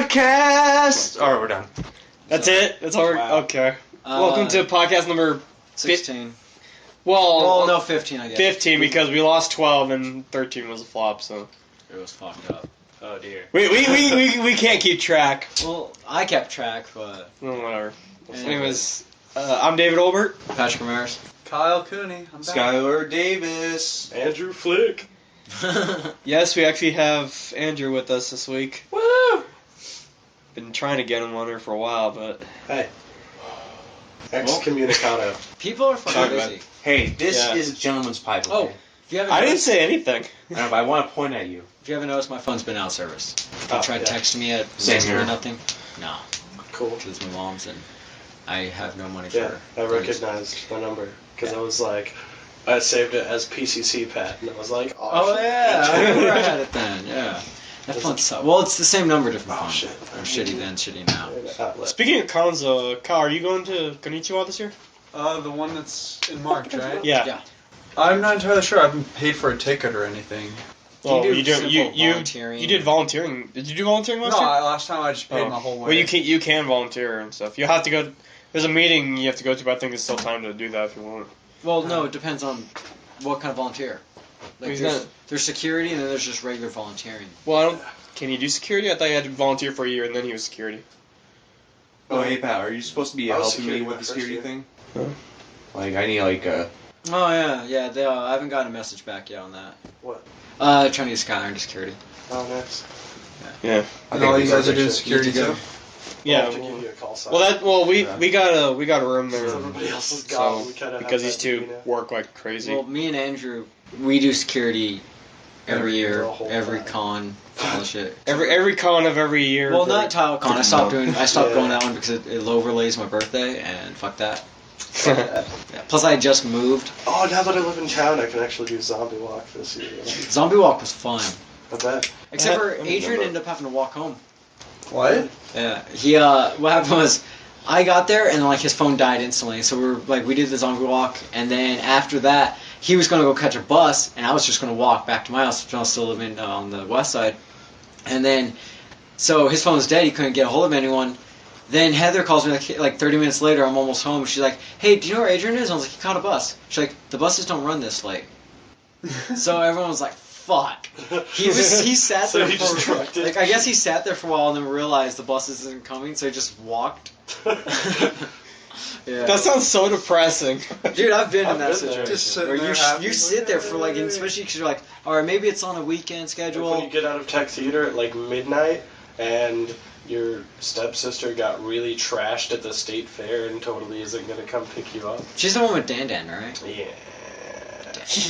podcast. All right, we're done. That's it. That's all. Wow. Okay. Welcome to podcast number 16. Well, no, 15. I guess 15 because we lost 12 and 13 was a flop. So it was fucked up. Oh dear. we can't keep track. Well, I kept track, but Well, whatever. Anyways. I'm David Olbert. Patrick Ramirez. Kyle Cooney. I'm back. Skylar Davis. Andrew Flick. Yes, we actually have Andrew with us this week. Woo! Been trying to get him on here for a while, but Hey. Excommunicado. People are Sorry, fucking busy. Hey, this Yeah. is a gentleman's pipe. Oh, Okay? if you haven't I didn't noticed, say anything. I know, but I want to point at you. if you haven't noticed, my phone's been out of service. You Oh, tried yeah. texting me at Same next here. to nothing. No, Cool. it's my mom's, and I have no money Yeah, for I things. recognized the number because Yeah. I was like, I saved it as PCC Pat, and I was like, Oh shit. yeah, I remember I had it then. Yeah, that Was phone it- sucked. Well, it's the same number, different Oh, phone. shit. Or shitty then, shitty now. Outlet. Speaking of cons, Kyle, are you going to Konnichiwa this year? The one that's in March, right? Yeah. I'm not entirely sure. I haven't paid for a ticket or anything. Well, do you do. simple You volunteering. you did volunteering. Did you do volunteering last No, year? last time I just paid Oh. my whole way. Well, you can volunteer and stuff. You have to go. There's a meeting you have to go to, but I think there's still time to do that if you want. Well, no, it depends on what kind of volunteer. Like He's there's, not- there's security and then there's just regular volunteering. Well, I don't. Can you do security? I thought you had to volunteer for a year and then he was security. Oh, hey, Pat, are you supposed to be I was helping me security with my the first security year. thing? Huh? Like, I need, like, Oh yeah. They, I haven't gotten a message back yet on that. What? Trying to get Skylar into security. Oh, nice. Yeah. And all you guys are doing You security to go. too? Yeah. I'll have to Well, give you a call sign. we Yeah. we got a room there. Since everybody else is gone, So we kind of because these two work like crazy. Well, me and Andrew, we do security every year, The whole every time. con, all the shit. Every con of every year. Well, not Tile Con. I stopped going Yeah. that one because it overlays my birthday, and fuck that. Yeah. Plus, I just moved. Oh, now that I live in town, I can actually do Zombie Walk this year. Zombie Walk was fun, I bet. except for I don't Adrian remember. ended up having to walk home. What? Yeah, he what happened was I got there and like his phone died instantly. So we did the zombie walk, and then after that he was gonna go catch a bus, and I was just gonna walk back to my house, which I was still living on the west side. And then so his phone was dead. He couldn't get a hold of anyone. Then Heather calls me like 30 minutes later. I'm almost home. She's like, "Hey, do you know where Adrian is?" I was like, "He caught a bus." She's like, "The buses don't run this late." So everyone was like, "Fuck." He sat So there he just for trucked it? like I guess he sat there for a while and then realized the bus isn't coming, so he just walked. Yeah. That sounds so depressing. Dude, I've been in I've that been there. situation Just sitting where there you happy, sit like, there for like, "Yay." especially because you're like, all right, maybe it's on a weekend When schedule. you get out of Tech Theater at like midnight and your stepsister got really trashed at the state fair and totally isn't going to come pick you up. She's the one with Dan, right? Yeah.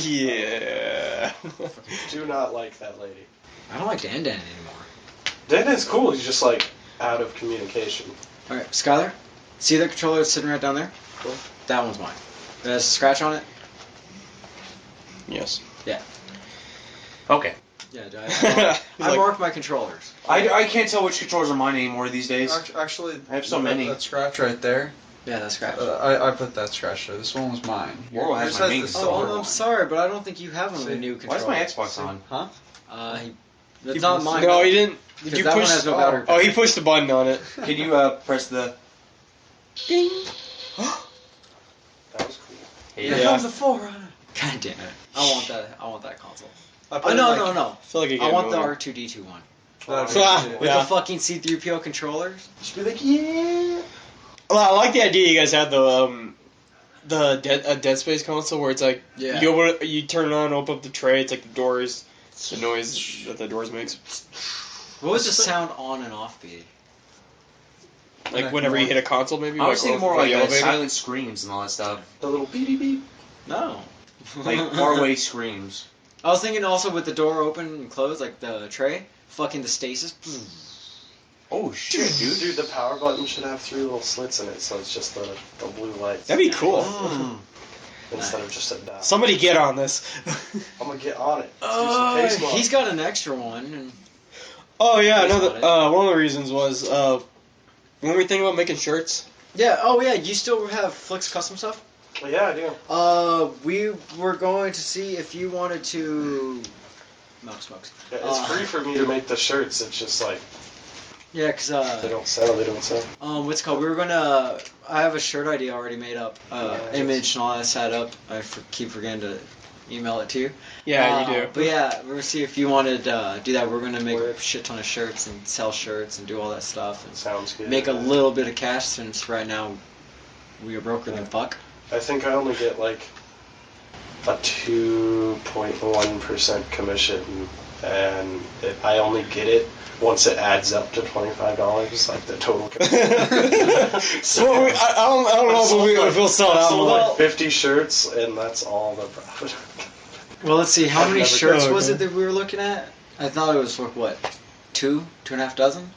Yeah. Do not like that lady. I don't like Dan anymore. Dan is cool, he's just like out of communication. All right, Skylar, see that controller that's sitting right down there? Cool. That one's mine. It has a scratch on it. Yes. okay. Yeah, I Like- marked my controllers. I can't tell which controllers are mine anymore these days. Actually, I have so that- many. That scratch right there. Yeah, that's scratch. I put that scratch there. This one was mine. Worrell has Yours my main the controller. silver I'm one. sorry, but I don't think you have one of the See, new Why controllers. is my Xbox on? That's not mine. No, he didn't. Did Because you that push? one has no battery. Oh, he pushed the button on it. Can you press the... Ding. That was cool. Here Yeah. comes the Forerunner. God damn it! I want that console. I Oh no. I feel like I want the R2D2 one That- with Yeah. the fucking C3PO controllers. Just be like, yeah. Well, I like the idea you guys had the Dead Space console where it's like Yeah. you turn it on, open up the tray, it's like the doors, the noise that the doors makes, What was the sound on and off be? like whenever you hit a console, maybe. I was thinking more like the elevator. silent screams and all that stuff. The little beep beep beep. No. Like far-away screams. I was thinking also with the door open and closed, like the tray, fucking the stasis. Oh shit, dude. Dude, the power button should have 3 little slits in it, so it's just the blue lights. That'd be cool. Instead of just a dot. Somebody get on this. I'm gonna get on it. Let's do some case mod. He's got an extra one. And Oh yeah, That's another about it. one of the reasons was when we think about making shirts. yeah, oh yeah, you still have Flick's custom stuff? Well, yeah, I do. We were going to see if you wanted to... Milk smokes. Yeah, it's free for me to make the shirts. It's just like Yeah, cause They don't sell. what's it called? I have a shirt idea already made up, Nice. image and all that set up. Keep forgetting to email it to you. Yeah, you do. But yeah, we're gonna see if you wanted to do that. We're gonna make Word. a shit ton of shirts and sell shirts and do all that stuff and Sounds good. make a little bit of cash since right now we are broker than fuck. I think I only get like a 2.1% commission, and I only get it once it adds up to $25, like the total commission. So Well, I don't know if we'll sell I that sold much. like 50 shirts, and that's all the profit. Well, let's see. How I've many never- shirts Oh, was okay. it that we were looking at? I thought it was like what, 2 and a half dozen?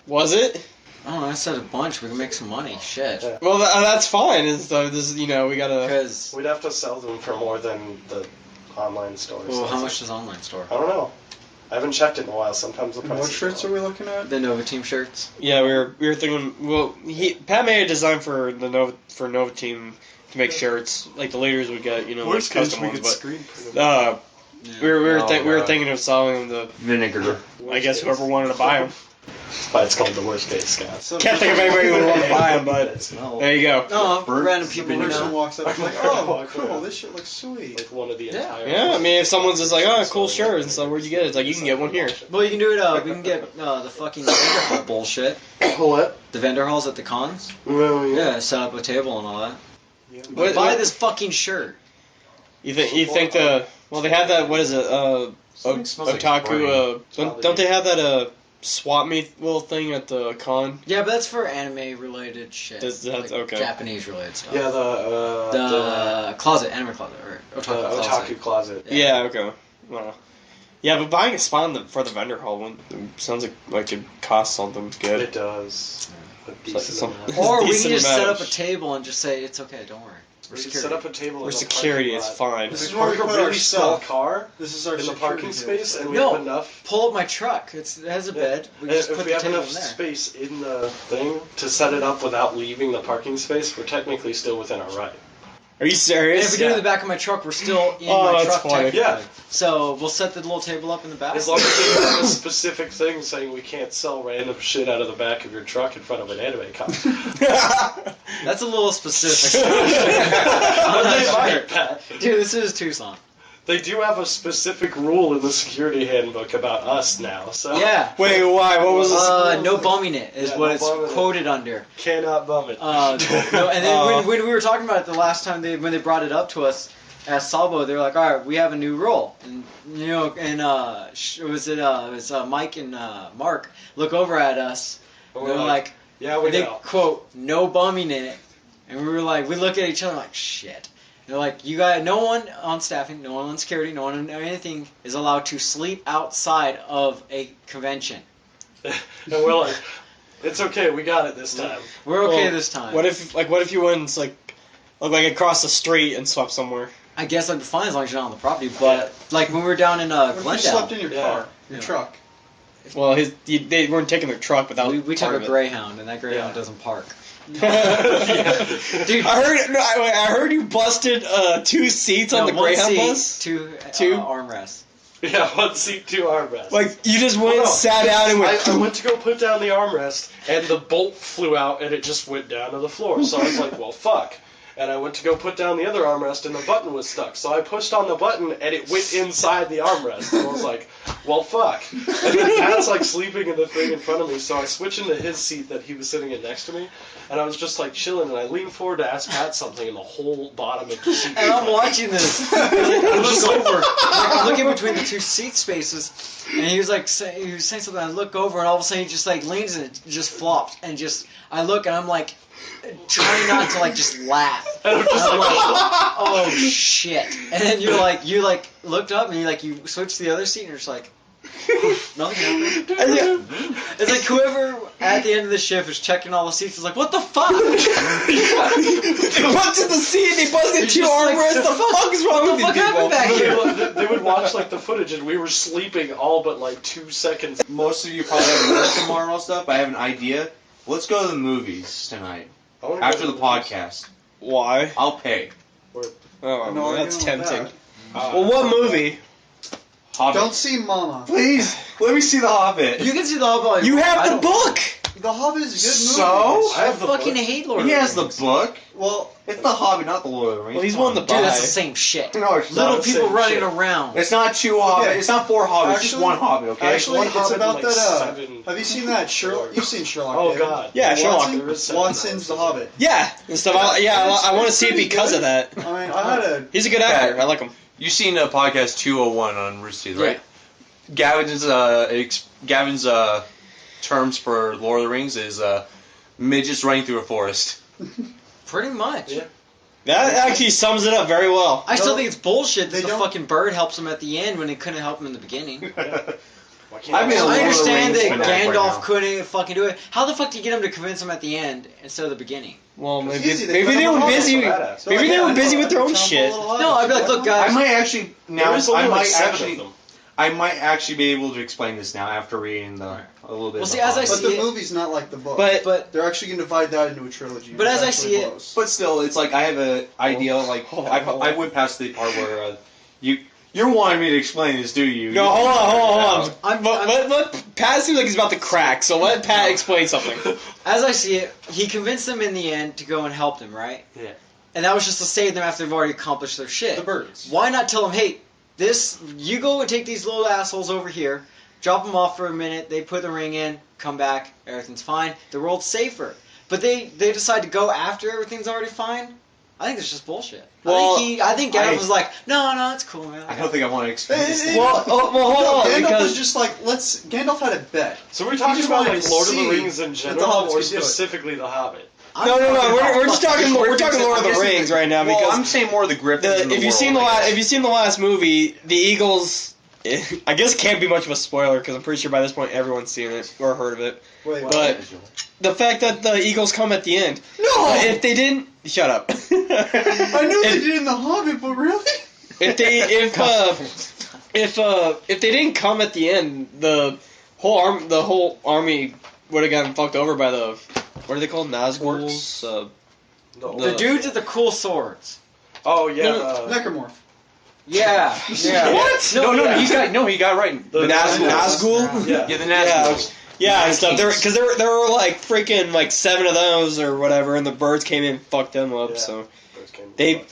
Was it? Oh, I said a bunch. We can make some money. Shit. Yeah. Well, that's fine. It's this, we gotta. Because We'd have to sell them for more than the online stores. well, how much does online store? I don't know. I haven't checked it in a while. Sometimes the And price. what shirts are we looking at? The Nova Team shirts. Yeah, we were thinking. Well, Pat made a design for the Nova Team to make shirts like the leaders would get, like Worst case, custom we ones. could But screen print them. Yeah. we were Oh, we were God. thinking of selling them to, Vinegar. I guess, whoever wanted to buy them. That's why it's called the worst case, Scott. Can't think of anybody who would want to buy them, but No. there you go. No, Birds, random people The we person know. walks up and is like, oh, cool, this shit looks sweet. Like one of the Yeah. entire. Yeah, I mean, if someone's just like, oh, cool shirt, and so where'd you get it? It's like, you can get one here. Well, you can do it. We can get the fucking vendor hall bullshit. What? The vendor halls at the cons. Oh, Yeah, set up a table and all that. What- Buy what- this fucking shirt. You think well, they have that, what is it, Something smells like Otaku, don't they have that, swap meet little thing at the con? Yeah, but that's for anime related shit. That's like okay. Japanese related stuff. Yeah, the closet, anime closet, or the otaku closet. otaku closet. Yeah, okay. Well, yeah, but buying a spot for the vendor hall one sounds like it costs something good. It does. A decent some- amount. Or we can Decent just set amount. up a table and just say it's okay, don't worry. We're We could security. set up a table. Where in the security parking is lot. fine. This is We where we park a put our really small stuff. car This is our in the security parking table. space, and we No. have enough. Pull up my truck. It has a bed. We And just if put we the have table enough in there. space in the thing to set it up without leaving the parking space, we're technically still within our right. Are you And serious? if we do it in the back of my truck, we're still in Oh, my that's truck funny. technically. Yeah. So we'll set the little table up in the back. As long as they have a specific thing saying we can't sell random shit out of the back of your truck in front of an anime con. That's a little specific. They might, Pat. Dude, this is Tucson. They do have a specific rule in the security handbook about us now, so Yeah. Wait, why? What was this? No bumming it is Yeah, what no it's bumming it. quoted under. cannot bum it. No, and then when we were talking about it the last time when they brought it up to us at Salvo, they were like, "All right, we have a new rule," and it was Mike and Mark look over at us. And They were like, yeah, we they know. quote no bumming it, and we were like, we look at each other like shit. They're like, you guys, no one on staffing, no one on security, no one on anything is allowed to sleep outside of a convention. And we're like, it's okay, we got it this time. We're okay Well, this time. What if you went like across the street and slept somewhere? I guess I'd be fine as long as you're not on the property, but like when we were down in What if you Glendale, slept in your Yeah. car, your Yeah. truck? Well, they weren't taking their truck without. we took part a of it. Greyhound, and that Greyhound Yeah. doesn't park. Dude, Dude. I heard you busted 2 seats on No, the one Greyhound seat, bus. two Two? armrests. Yeah, 1 seat, 2 armrests. Like you just went, Well, no, sat down, and went. I went to go put down the armrest, and the bolt flew out, and it just went down to the floor. So I was like, well, fuck. And I went to go put down the other armrest, and the button was stuck. So I pushed on the button, and it went inside the armrest. And I was like, well, fuck. And then Pat's like sleeping in the thing in front of me, so I switched into his seat that he was sitting in next to me, and I was just like chilling, and I leaned forward to ask Pat something, and the whole bottom of the seat. And I'm watching this. I look over. I'm looking between the 2 seat spaces, and he was saying something. I look over, and all of a sudden he just like leans and it just flops, and just I look, and I'm like trying not to like just laugh. And I'm just I'm like, like, oh shit! And then you looked up and you switched to the other seat, and you're just like, nothing happened. It's like whoever at the end of the shift is checking all the seats is like, what the fuck? They busted the seat. They busted You're 2 just like, armrests. The fuck is wrong with what the you fuck happened people? back here? Well, they would watch like the footage, and we were sleeping all but like 2 seconds. Most of you probably haven't heard tomorrow and stuff, but I have an idea. Let's go to the movies tonight. I wanna go After to the movies. podcast. Why? I'll pay. Oh, No that's argument with tempting. that. Well, what movie? Hobbit. Don't see Mama. Please, let me see the Hobbit. You can see the Hobbit. You I have the don't- book. The Hobbit is a good movie. So? I have the fucking book. hate Lord He of the has the Rings. book. Well, It's the Hobbit, not the Lord of the Rings. Well, he's Come won the on. Dude, that's Bye. the same shit. No, it's Little not. people same running shit. around. It's not two Hobbits. Okay. It's not four Hobbits. It's just Actually- one Hobbit. Okay. actually, one it's Hobbit about and, like, that. 7 Have you seen that Sherlock? You've seen Sherlock? Oh David? God. Yeah, Sherlock. Watson? There is 7 Watson's the Hobbit. Yeah, and stuff. I want to see it pretty because good. of that. I mean, I had a. He's a good actor. I like him. You've seen podcast 201 on Rooster Teeth, right? Yeah. Gavin's terms for Lord of the Rings is midgets running through a forest. Pretty much. Yeah. That actually sums it up very well. I still No, think it's bullshit that they the don't- fucking bird helps him at the end when it couldn't help him in the beginning. Why can't I mean, I- Lord I of the understand Rings that fanatic right Gandalf now. couldn't fucking do it. How the fuck do you get him to convince him at the end instead of the beginning? Well, It's maybe easy, they maybe put they him were on busy. Hobbit. badass. They're Maybe like, they were yeah, busy I with their own jump a shit. little high. No, I'd be like, look, I guys. might actually now. There is I only might like 7 actually. of them. I might actually be able to explain this now after reading a little bit. Well, of see, the as I Hobbit. But see the it- movie's not like the book. But They're actually going to divide that into a trilogy. But which as I actually see it- blows. But still, it's like I have an idea. Like I went past the part where you're wanting me to explain this, do you? no, hold on. I'm- Let Pat seems like he's about to crack, so let Pat explain something. As I see it, he convinced them in the end to go and help them, right? Yeah. And that was just to save them after they've already accomplished their shit. the birds. Why not tell them, hey, you go and take these little assholes over here, drop them off for a minute, they put the ring in, come back, everything's fine, the world's safer. But they decide to go after everything's already fine? I think it's just bullshit. Well, I think Gandalf was like, no, it's cool, man. I don't think I want to explain this. Well, hold on, Gandalf because was just like, Gandalf had a bet. So we're talking just about wanted like to Lord of the see Rings in that the general, Hobbits or could do it. specifically The Hobbit? no, we're just talking Lord of the guessing Rings that- right now Well, because I'm saying more of the Griffins. in the if you've world, seen the I guess. if you've seen the last movie, the Eagles. I guess it can't be much of a spoiler because I'm pretty sure by this point everyone's seen it or heard of it. Wait, But the fact that the Eagles come at the end. no! If they didn't, shut up. I knew they if, did in The Hobbit, but really? if they didn't come at the end, the whole army would have gotten fucked over by the what are they called, Nazguls? No. The dudes with the cool swords. Oh yeah. Necromorph. Yeah. What? No, yeah. he got right. The Nazgul. Yeah. Yeah, the Yeah. Nazgûl. Yeah, and stuff. Because there were like freaking like 7 of those or whatever, and the birds came in and fucked them up. Yeah. So They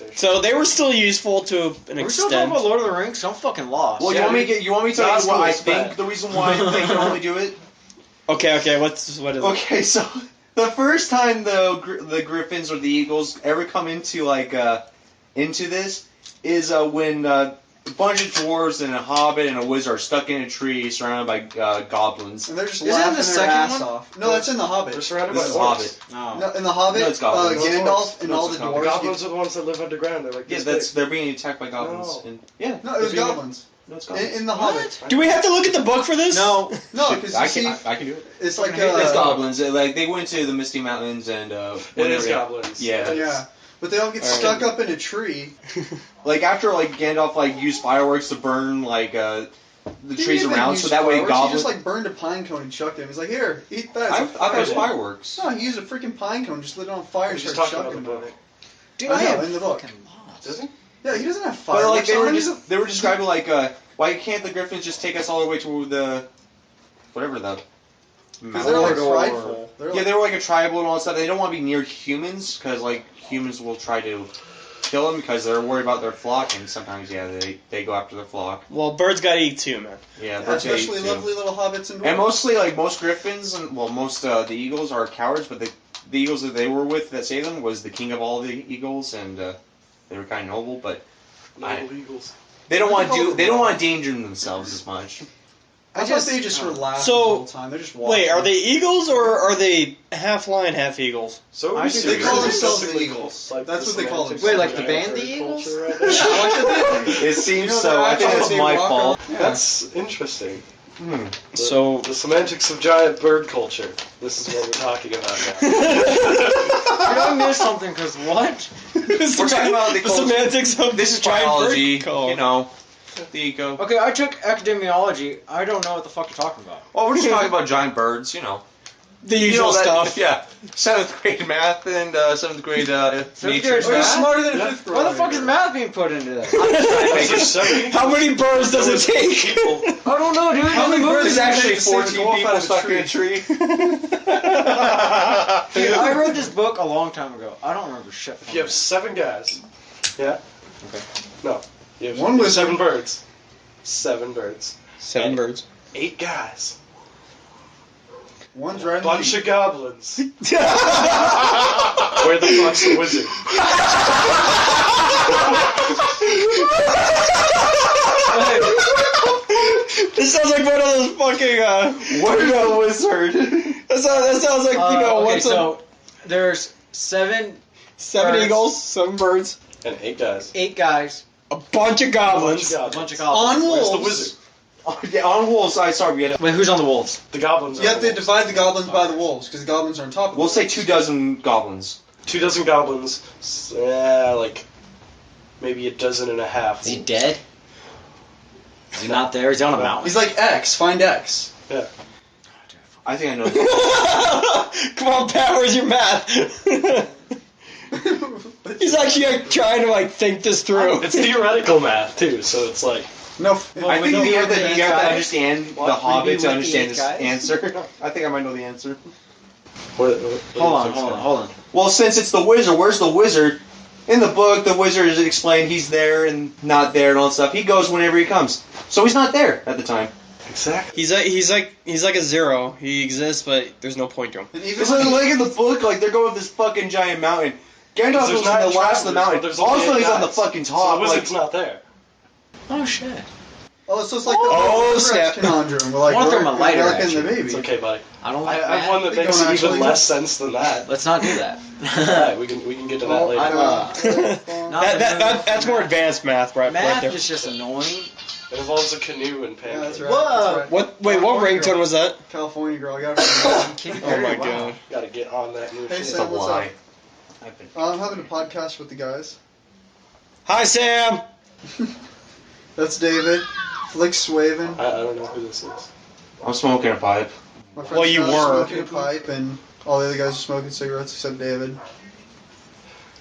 they were still useful to an Are we still talking extent. about Lord of the Rings? I'm fucking lost. Well, Yeah, you want me to tell you what I think? bad. The reason why I think they only do it. Okay. What is it? Okay, so the first time the Griffins or the Eagles ever come into into this is when a bunch of dwarves and a hobbit and a wizard are stuck in a tree surrounded by goblins. And they're just Is that in laughing the their second ass one? off. No, that's in The Hobbit. They're surrounded This by is orcs. Hobbit. No. No, in The Hobbit, No, it's goblins. Gandalf and No, all it's the not. The dwarves. goblins are the ones that live underground. They're like Yeah, this big. they're being attacked by goblins. No. And, yeah, No, it was they're being- goblins. No, it's goblins. In The Hobbit. Do we have to look at the book for this? No. No, because I you see, can do it. it's like It's goblins. Like they went to the Misty Mountains and It is goblins. Yeah. Yeah, but they all get Alright. stuck up in a tree. Like after Gandalf used fireworks to burn the He trees didn't even around, use so that way fireworks, goblins. He just burned a pine cone and chucked it. He's like, here, eat that. It's I a thought it was fireball. fireworks. No, he used a freaking pine cone, just lit it on fire and He's just started talking chucking about about the it. Dude, I I know, am in the book. fucking lost. Does he? Yeah, he doesn't have But fireworks. they were describing why can't the Griffins just take us all the way to the whatever the Because they're like Mordor. prideful. They're yeah like, they were like a tribal and all that stuff. They don't want to be near humans because humans will try to kill them because they're worried about their flock and sometimes they go after their flock. Well, birds gotta eat too, man. Yeah, birds they especially eat, too. lovely little hobbits and dwarves. And mostly most Griffins and most the Eagles are cowards, but the Eagles that they were with that saved them was the king of all the Eagles and they were kind of noble, but Noble eagles. they don't What want do you to call they don't them? want to endanger themselves as much. I thought they just were laughing So, the whole time. They're just watching. Wait, are they eagles or are they half lion, half eagles? So I think they call seriously themselves the discussing, Eagles. like, That's the what they call semantics Wait, themselves. like of the giant band, the bird Eagles? culture right there. It seems You know, so. they're I think actually- it's they my rock fault. Yeah. That's interesting. Hmm. So The semantics of giant bird culture. This is what we're talking about now. Did I miss something? Because what? we're talking about the culture. semantics of This is giant biology, bird call. you know. The eco. Okay, I took epidemiology. I don't know what the fuck you're talking about. Well, we're just talking about giant birds, you know. The usual stuff. Yeah. 7th grade math and 7th grade nature grade You're math. smarter than Yeah. a fifth Why the grader. fuck is math being put into that? There's 70. How many birds does it take? People. I don't know, dude. How many birds There's actually does it take to 14 go off people out of a stuck in a tree. Dude, I read this book a long time ago. I don't remember shit. If you have 7 guys. Yeah? Okay. No. You have One wizard. 7 birds. 7 birds. 7 birds. 8 guys. One's riding Bunch the of goblins. Where the fuck's the wizard? This sounds like one of those fucking. Where's the wizard? That sounds like Okay, what's so there's 7 7 birds. eagles, 7 birds, And 8 guys. 8 guys, a bunch of goblins. a bunch of goblins. on Where's the wolves. wizard? Oh, yeah, on wolves. Sorry, we had. Wait, who's on the wolves? The goblins are You have the to wolves. divide the goblins by the wolves because the goblins are on top of We'll them. say 24 goblins. 2 dozen goblins. Like maybe 12 and a half. Is he dead? Is he not there? Is he on a mountain? He's like X. Find X. Yeah. I think I know. Come on, Pat, where's your math? He's actually like, trying to like think this through. It's theoretical math too, so it's like No. I think we you know have to, the you have guys. to understand What? the Hobbit Maybe to with understand the this guys? answer. I think I might know the answer. what Hold on. Well, since it's the wizard, where's the wizard? In the book, the wizard is explained he's there and not there and all that stuff. He goes whenever he comes, so he's not there at the time. Exactly. He's like a 0. He exists, but there's no point to him. And even It's like in the book, like they're going up this fucking giant mountain. Gandalf There's was nine on the last of the travelers, mountain. but there's only Also, 8 he's on the guys. fucking So top. the wizard's Like, not there. Oh shit. oh, so it's like the Oh, Rex snap. conundrum. We're like, I wanna throw my lighter like at in the you. baby. It's okay, buddy. I don't I like have math. one that They makes don't even actually- less sense than that. Let's not do that. Alright, we can get to that Well, later. That's more advanced math, right Math there. is just annoying. It involves a canoe and Yeah, that's pancakes. right. Whoa. That's right. What? Wait, what ringtone was that? California girl. I got it from Katy Oh Perry, my wow. god. Gotta get on that new Hey, shit. Sam, what's lie. up? I'm having a podcast with the guys. Hi, Sam. That's David. Flick Swaven. I don't know who this is. I'm smoking a pipe. My friend Well, you Scott's were. smoking a pipe, and all the other guys are smoking cigarettes except David.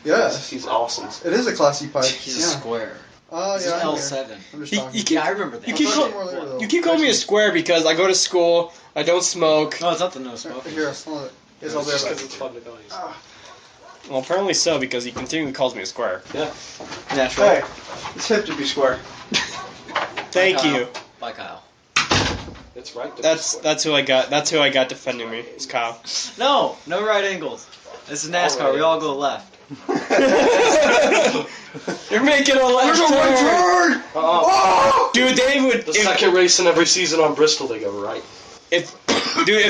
Yes, He's awesome. it is a classy pipe. He's a yeah. square. Oh He's yeah. an I'm here. L7. I'm just You- talking. you keep- Yeah, I remember that. You I'll keep talk call- to you more later, though. You keep calling me a square because I go to school, I don't smoke. No, it's not the no smoking. Here, hold it. Yes, I'll It's be just right because it's fun to call you. Well, apparently so because he continually calls me a square. Naturally. Hey, it's hip to be square. Thank Kyle. you. Bye, Kyle. It's right to That's be square. who I got. That's who I got defending me. It's Kyle. No right angles. This is NASCAR. All We right. all go left. You're making a left turn. Dude, they would. The second race in every season on Bristol, they go right. If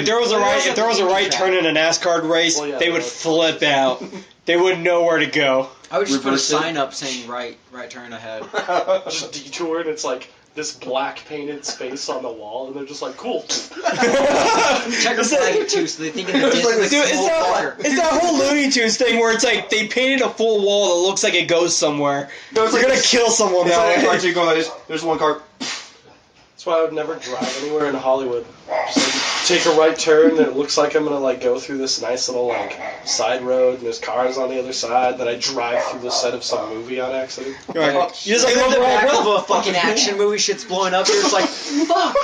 there was a right turn in a NASCAR race, Well, yeah, they would that's- flip out. They wouldn't know where to go. I would just Reverse put a it. sign up saying right turn ahead. Just detour, and it's like this black painted space on the wall, and they're just like, cool. Checker flag it too, so they think in the distance. Dude, it's fucker. it's that whole Looney Tunes thing where it's like they painted a full wall that looks like it goes somewhere. No, it's You're like gonna kill someone It's that like a way. cartoon going like this. There's one car. That's why I would never drive anywhere in Hollywood. Just like take a right turn, and it looks like I'm gonna like go through this nice little like side road, and there's cars on the other side. Then I drive through the set of some movie on accident. You're like, you just like You're in look the back around. of a fucking action movie, shit's blowing up. You're just like, fuck.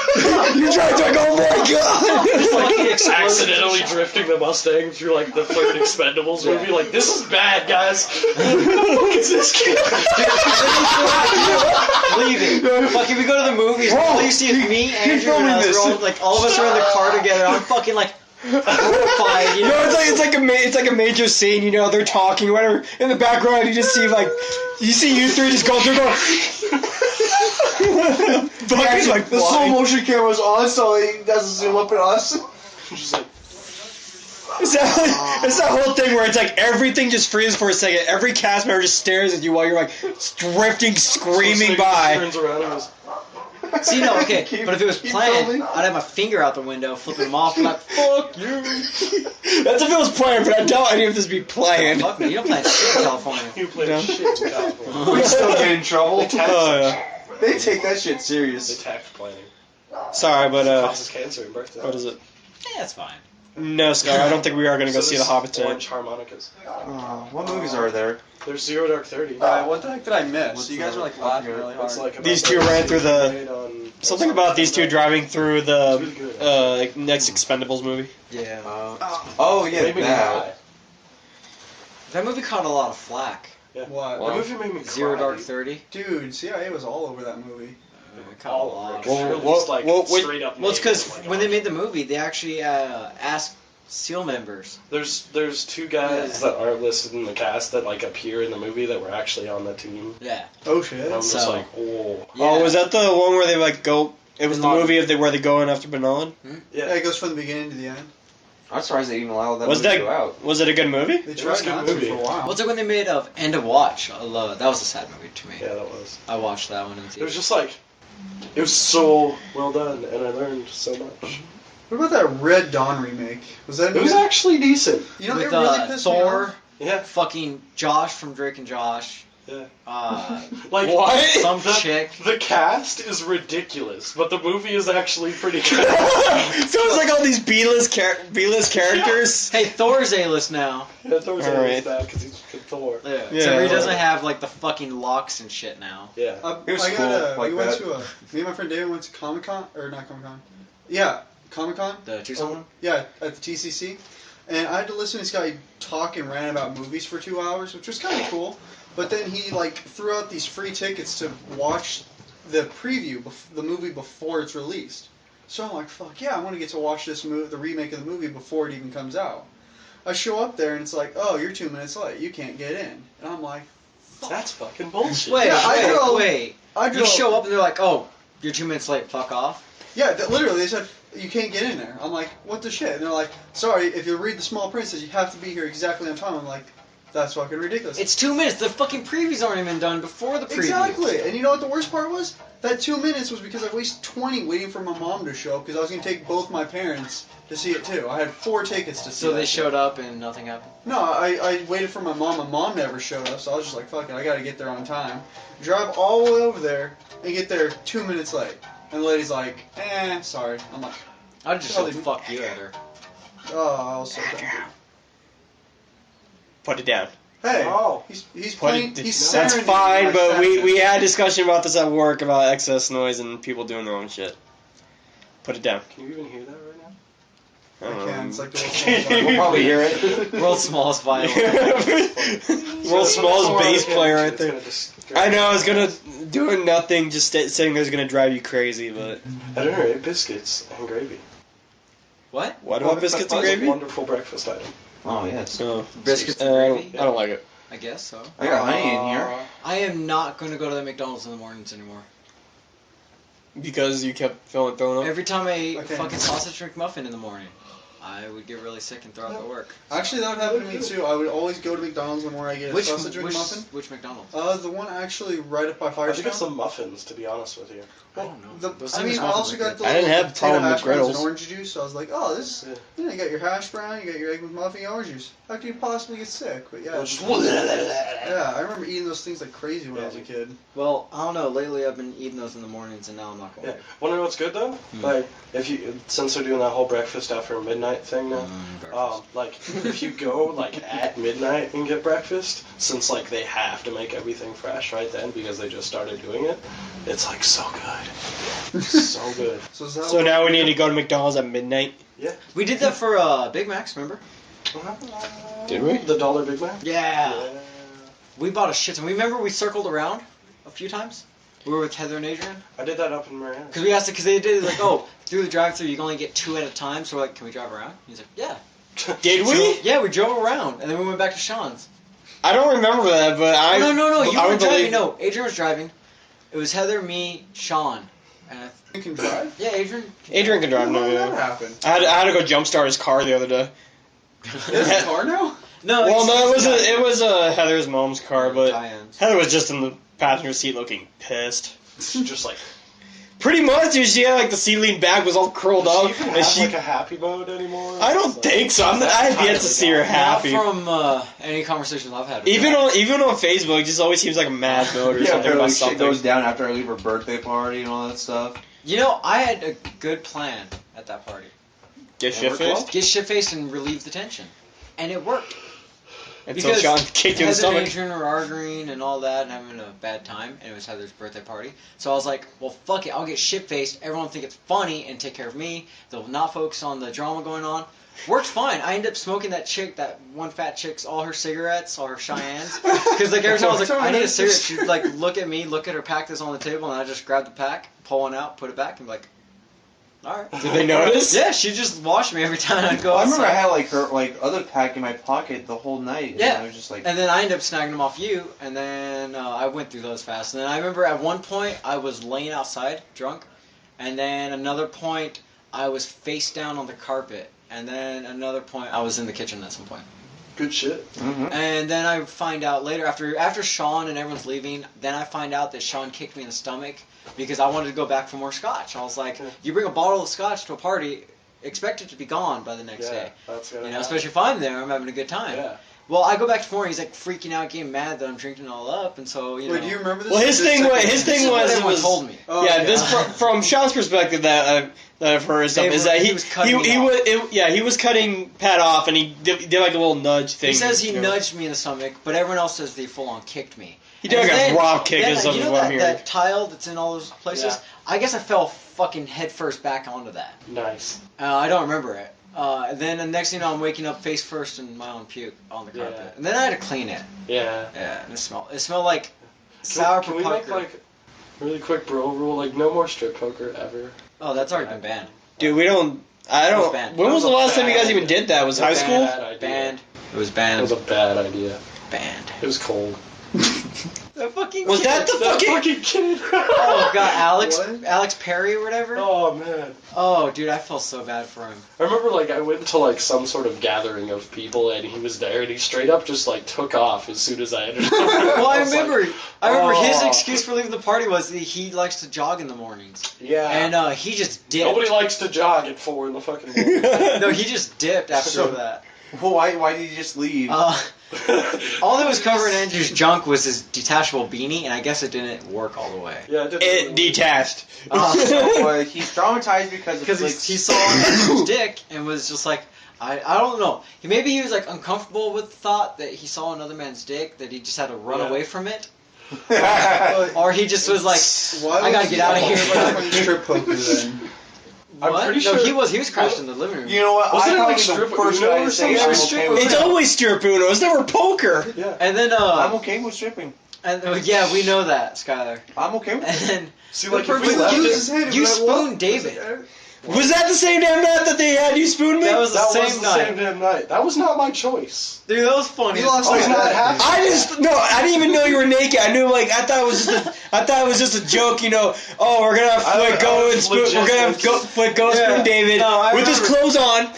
You drive like, oh my god! Just like the explosion. Accidentally drifting the Mustang through like the third Expendables movie. Like, this is bad, guys. What the fuck is this kid? Leaving. Fuck, if we go to the movies, all you see is me, Andrew, and us. We're all, like, all of us are in the car together. I'm fucking like horrified. You You know, know, it's like a major scene. You know, they're talking, whatever. In the background, you just see you three just go through. Fucking like The slow motion camera's on, so it doesn't zoom up at us. Just like, It's that whole thing where it's like everything just freezes for a second. Every cast member just stares at you while you're like drifting, screaming by. Turns around and goes, see, no, okay. Keep- But if it was keep planned, filming. I'd have my finger out the window, flipping them off, and like, fuck you. That's if it was planned, but I doubt any of this be planned. Fuck me, you don't plan shit in California. you play No. shit in California. We still get in trouble. Oh yeah. They take that shit They serious. tax planning. Sorry, but Causes cancer and birthday. what is it? Yeah, that's fine. No, Scott, I don't think we are going to go see The Hobbit tonight. Orange harmonicas. What movies are there? There's Zero Dark 30. What the heck did I miss? What's You guys the- were like laughing really hard. It's like about These two ran through the... on- Something about these two driving through It's really the good. next Expendables movie. Yeah. Oh yeah, Made me that. cry. That movie caught a lot of flack. What? That movie made me Zero cry. Dark dude. 30. Dude, CIA was all over that movie. It caught a All lot over of it. Well, Really well, just, like, well, wait- straight up Well, it's made it. because Oh my when they God. made the movie, they actually asked SEAL members. There's two guys that aren't listed in the cast that like appear in the movie that were actually on the team. Yeah. Oh shit. And I'm just So- like, oh. Oh, was that the one where they like go... It was Bin the Laden. movie of where they go in after Bin Laden? Yeah, it goes from the beginning to the end. I'm surprised they even allowed that Was movie that- to go out. Was it a good movie? They was tried a good not to movie. for a while. What's it when they made of End of Watch? That was a sad movie to me. Yeah, that was. I watched that one in It was theater. just like, it was so well done, and I learned so much. What about that Red Dawn remake? Was that It was good? actually decent. You know, With it really pissed me Thor, off. Yeah. fucking Josh from Drake and Josh. Yeah. Like What? some the, chick. The cast is ridiculous, but the movie is actually pretty good. So it's like all these B-list characters. Hey, Thor's A-list now. Yeah, Thor's All always right. bad because he's Thor. Yeah. Yeah. So he doesn't have like the fucking locks and shit now. Yeah. It was I cool, like we went that. to me and my friend David went to Comi-con, or not Comi-Con. Yeah, Comi-Con. The Tucson one? Yeah, at the TCC. And I had to listen to this guy talk and rant about movies for 2 hours, which was kind of cool. But then he like threw out these free tickets to watch the preview, the movie before it's released. So I'm like, fuck yeah, I want to get to watch this movie, the remake of the movie before it even comes out. I show up there and it's like, oh, you're 2 minutes late, you can't get in. And I'm like, fuck. That's fucking bullshit. Wait, Yeah, I drove- wait. I You drove- show up and they're like, oh, you're 2 minutes late, fuck off. Yeah, literally, they said, you can't get in there. I'm like, what the shit? And they're like, sorry, if you read the small print, it says you have to be here exactly on time. I'm like, that's fucking ridiculous. It's 2 minutes. The fucking previews aren't even done before the preview. Exactly. And you know what the worst part was? That 2 minutes was because I wasted 20 waiting for my mom to show up because I was going to take both my parents to see it too. I had 4 tickets to see So that they shit. showed up and nothing happened. No, I waited for my mom. My mom never showed up, so I was just like, fuck it, I got to get there on time. Drive all the way over there and get there 2 minutes late. And the lady's like, sorry. I'm like, I'd just Oh, yell they- fuck you at her. oh, I was so dumb. Put it down. Hey, Oh. he's Put playing, it, he's that's serenading fine, my but sadness. we had a discussion about this at work about excess noise and people doing their own shit. Put it down. Can you even hear that right now? I can, it's like the We'll probably hear it. World's smallest violin. World's smallest bass player right It's there. gonna just- I know, I was gonna doing nothing, just saying there's gonna drive you crazy, but At any rate, biscuits and gravy. What? what about biscuits and That's a gravy? wonderful breakfast item. Oh yes. Oh, Biscuits I and don't, gravy? I don't like it I guess so. I got honey in here. I am not going to go to the McDonald's in the mornings anymore. because you kept throwing up. Every time I ate Okay. fucking sausage McMuffin in the morning, I would get really sick and throw up at work. Actually, that would happen to me too. I would always go to McDonald's the more I get a sausage McMuffin. Which McDonald's? The one actually right up by I think it's the Firestone. muffins, to be honest with you. I don't know. The, Those I things mean, I often also look got good. the I didn't little have a potato problem with hash browns and griddles. orange juice. So I was like, oh, this. Yeah. You know, you got your hash brown, you got your egg McMuffin, you got orange juice. How could you possibly get sick? But yeah, yeah, I remember eating those things like crazy when I was a kid. Well, I don't know. Lately, I've been eating those in the mornings, and now I'm not going Yeah. to. Want to know what's good though? Like, if you since they're doing that whole breakfast after midnight thing now, like if you go like at midnight and get breakfast, since like they have to make everything fresh right then because they just started doing it, it's like so good, so good. So, is that So now we need to go to McDonald's at midnight. We did that for Big Macs, remember? Did we? The $1 Big Mac? Yeah. We bought a shit ton. Remember we circled around a few times? We were with Heather and Adrian? I did that up in Mariana. Because we asked it, because they did it like, oh, through the drive-thru you can only get 2 at a time, so we're like, can we drive around? He's like, yeah. Did we? Yeah, we drove around, and then we went back to Sean's. I don't remember that, but I. No, you I were would driving. believe- No, Adrian was driving. It was Heather, me, Sean. And you can drive? yeah, Adrian. Adrian can drive. How No, did that yeah. happen? I had to go jumpstart his car the other day. There's a car now? No, Well, no, it's- it was Heather's mom's car, but Tie-ins. Heather was just in the passenger seat looking pissed. Just like. Pretty much, dude, she had like the seat leaned back was all curled Does up, she even and have she. like a happy mode anymore? I don't think so. I have yet to see her happy. Not from any conversations I've had with Even her. on Facebook, it just always seems like a mad mode or Yeah, something apparently about shit something. goes down after I leave her birthday party and all that stuff. You know, I had a good plan at that party. Get Hammer shit faced. club? Get shit-faced and relieve the tension. And it worked. Until Sean kicked you in the Heather and stomach. Adrian were arguing and all that and having a bad time, and it was Heather's birthday party. So I was like, well, fuck it, I'll get shit-faced, everyone will think it's funny and take care of me. They'll not focus on the drama going on. Worked fine. I ended up smoking that one fat chick's, all her cigarettes, all her Cheyennes. Because like every time I was like, I need a cigarette, she'd like look at me, look at her pack that's on the table, and I just grab the pack, pull one out, put it back, and be like, alright. Did they notice? Yeah, she just watched me every time I'd go I remember I outside. had like her other pack in my pocket the whole night. And Yeah. I was just like, And then I ended up snagging them off you, and then I went through those fast. And then I remember at one point I was laying outside, drunk, and then another point I was face down on the carpet, and then another point I was in the kitchen at some point. Good shit. And then I find out later, after Sean and everyone's leaving, then I find out that Sean kicked me in the stomach because I wanted to go back for more scotch. I was like, you bring a bottle of scotch to a party, expect it to be gone by the next day. That's gonna You know, happen. especially if I'm there, I'm having a good time. Yeah. Well, I go back to morning, he's like freaking out, getting mad that I'm drinking it all up, and so, you know. Wait, do you remember this? Well, his thing was This is what everyone told me. Oh, yeah, okay. this from Sean's perspective that I've heard and stuff They is were- that he was cutting me off. he was cutting Pat off and he did like a little nudge thing. He says he you know. nudged me in the stomach, but everyone else says they full on kicked me. He did And like a then- drop kick then, or something. You know what I'm that, hearing. that tile that's in all those places? Yeah. I guess I fell fucking head first back onto that. Nice. I don't remember it. Then the next thing you know, I'm waking up face first in my own puke on the carpet. Yeah. And then I had to clean it. Yeah. Yeah, and it smelled like sour Can we make pucker. like really quick bro rule, like no more strip poker ever? Oh, that's already been banned. Dude, we don't. I It was don't. banned. When That was the was a last time you guys bad- even did that? Was high school? Bad idea. Banned. It was That banned. was a bad idea. Banned. It was cold. That fucking Was kid. that the That fucking? fucking kid. Oh god, What? Alex Perry or whatever. Oh man. Oh, dude, I felt so bad for him. I remember like I went to like some sort of gathering of people and he was there and he straight up just like took off as soon as I entered. Well, I was like, remember his oh. excuse for leaving the party was that he likes to jog in the mornings, Yeah. and he just dipped. Nobody likes to jog at 4 in the fucking morning. No, he just dipped after So- that. well, why did you just leave? All that was covered in Andrew's junk was his detachable beanie, and I guess it didn't work all the way. Yeah, it didn't It really- detached. Well, he's traumatized because Because of he saw Andrew's dick and was just like, I don't know. Maybe he was like uncomfortable with the thought that he saw another man's dick, that he just had to run Yeah. away from it, But or he just was like, why I gotta was get out of he here. playing strip poker then? I'm what? pretty No, sure- he was crashed in the living room. You know what? Wasn't I it probably like the strip- first you know, guy to or say some I'm strip- okay with It's it. always strip Uno. It's never poker. Yeah. And then I'm okay with stripping. and yeah, we know that, Skylar. I'm okay with And it. then See, like The if we person left used it, his hand, you but I spooned walked- David. Was that the same damn night that they had you spoon me? That was the that same was the night. same damn night. That was not my choice. Dude, that was funny. He lost I was his not bet, happy. dude. I didn't even know you were naked. I knew I thought it was just a joke, you know. Oh, we're gonna have I Foot go was and spoon. legit We're gonna have thinking- Foot go Yeah. spoon David No, I with his remember. clothes on.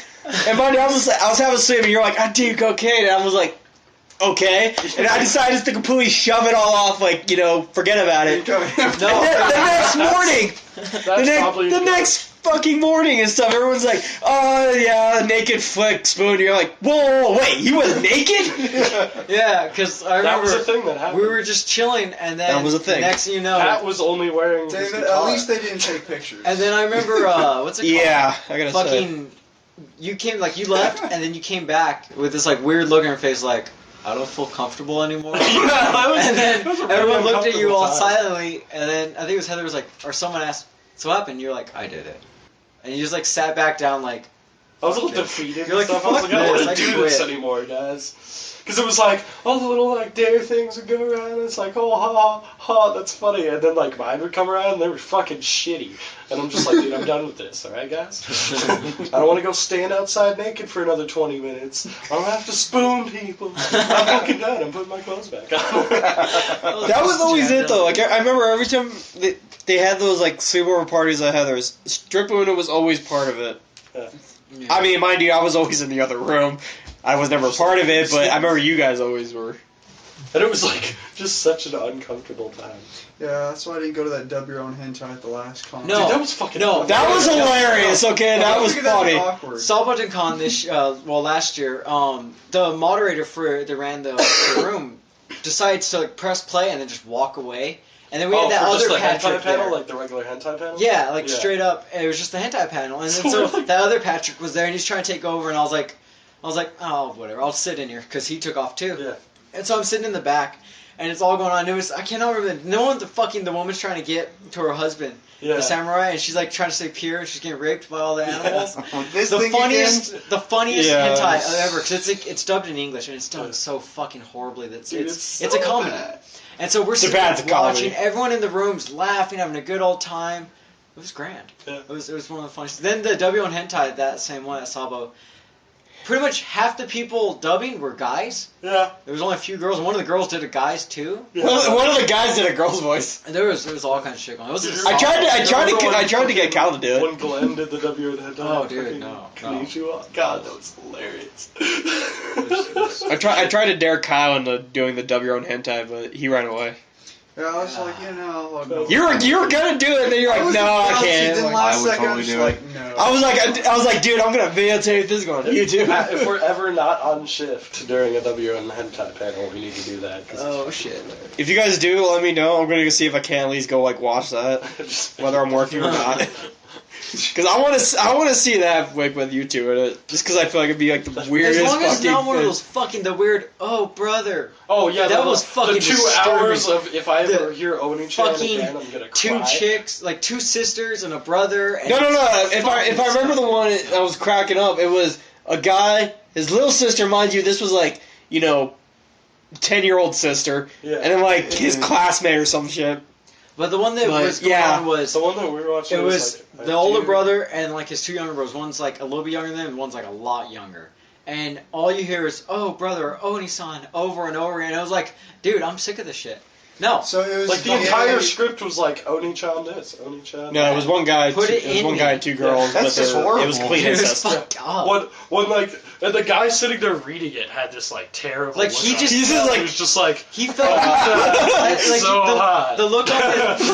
And mind you, I was having a sleep, and you're like, I do cocaine, and I was like, okay. And I decided to completely shove it all off, like, you know, forget about it. No, And then, the next morning, That's probably the next fucking morning and stuff, everyone's like, oh yeah, naked Flick spoon. You're like, whoa, wait, he was naked? Yeah, because I That remember was a thing that happened. we were just chilling, and then That was a thing. next thing you know, Pat was only wearing his David, guitar. at least they didn't take pictures. and then I remember what's it called? Yeah, I gotta say. Fucking, you came you left, and then you came back with this like weird look on your face, like I don't feel comfortable anymore. Yeah, that was- And then that was a pretty everyone looked at you uncomfortable all time. silently, and then I think it was Heather was like, or someone asked, "So what happened?" You're like, "I did it," and you just like sat back down like. I was a little Fuck it. defeated You're and like, stuff. I was fuck like, I don't this, want I to do this quit. anymore, guys. Because it was like, all the little like dare things would go around, and it's like, oh, ha, ha, ha, that's funny. And then like mine would come around, and they were fucking shitty. And I'm just like, dude, I'm done with this, alright, guys? I don't want to go stand outside naked for another 20 minutes. I don't have to spoon people. I'm fucking done. I'm putting my clothes back on. That was always it though. Like I remember every time they had those like sleepover parties at Heather's, strip Uno was always part of it. Yeah. I mean, mind you, I was always in the other room. I was never part of it, but I remember you guys always were. And it was like just such an uncomfortable time. Yeah, that's why I didn't go to that dub your own hentai at the last con. No. Dude, that was fucking No. That was hilarious. Okay, that was Figured that'd be funny. awkward. Salbutton Con last year, the moderator that ran the room decides to like, press play and then just walk away. And then we had that for other just the Patrick hentai panel, there. like the regular hentai panel. Yeah, like Yeah. straight up, it was just the hentai panel, and then So so like- that other Patrick was there, and he's trying to take over, and I was like, oh whatever, I'll sit in here because he took off too. Yeah. And so I'm sitting in the back, and it's all going on. It was I cannot remember. No one, the woman's trying to get to her husband, Yeah. the samurai, and she's like trying to stay pure, and she's getting raped by all the animals. This The thing funniest again? Yeah, hentai it's- ever, because it's dubbed in English, and it's done Yeah. so fucking horribly that Dude, it's it's a so comedy. bad. And so we're sitting Japan's there a comedy. watching, everyone in the room's laughing, having a good old time. It was grand. Yeah. It was one of the funniest. Then the W on hentai, that same one at Sabo, pretty much half the people dubbing were guys. Yeah. There was only a few girls, and one of the girls did a guy's too. Yeah. One of the guys did a girl's voice. And there was all kinds of shit going on. It was Did a you- solid- I tried to get Cal to do it. When Glenn did the W and the hentai. Oh, dude, fucking no. Konnichiwa. God, that was hilarious. I tried to dare Kyle into doing the W on hentai, but he ran away. Yeah, I was like, no. You were gonna do it, and then you're like, no, I can't. Then Like, last I would second, I totally was just do like, no. I was like, dude, I'm gonna videotape this going on YouTube. If we're ever not on shift during a W and hentai panel, we need to do that. 'cause Oh shit. If you guys do, let me know. I'm gonna go see if I can at least go like watch that, whether I'm working or not. Because I want to see that like with YouTube in it, just because I feel like it'd be like the weirdest As long as it's fucking not one of thing. those fucking the weird. Oh brother. Oh yeah, That the, was fucking the 2 disturbing. hours of if I ever The hear Oni-chan fucking again, I'm gonna Two cry. chicks, like 2 sisters and a brother. And No. If I fucking remember the one I was cracking up, it was a guy, his little sister, mind you. This was like 10-year-old sister, Yeah. and then like his classmate or some shit. But the one that But, was going yeah. on was The one that we were watching. it was like, the older brother and like his 2 younger brothers. One's like a little bit younger than him, and one's like a lot younger. And all you hear is "Oh brother, Oni-san" over and over, and I was like, dude, I'm sick of this shit. No, So it was Like the entire script was like Oni-chan this, Oni-chan. No, it was one guy. Put it It was in one me. guy and 2 girls. That's but just it was horrible. clean it was incest. fucked up. One like, and the guy sitting there reading it had this like terrible. Like, look he on just- his he's just face. like- He was just like. He felt It's so hot. the look on his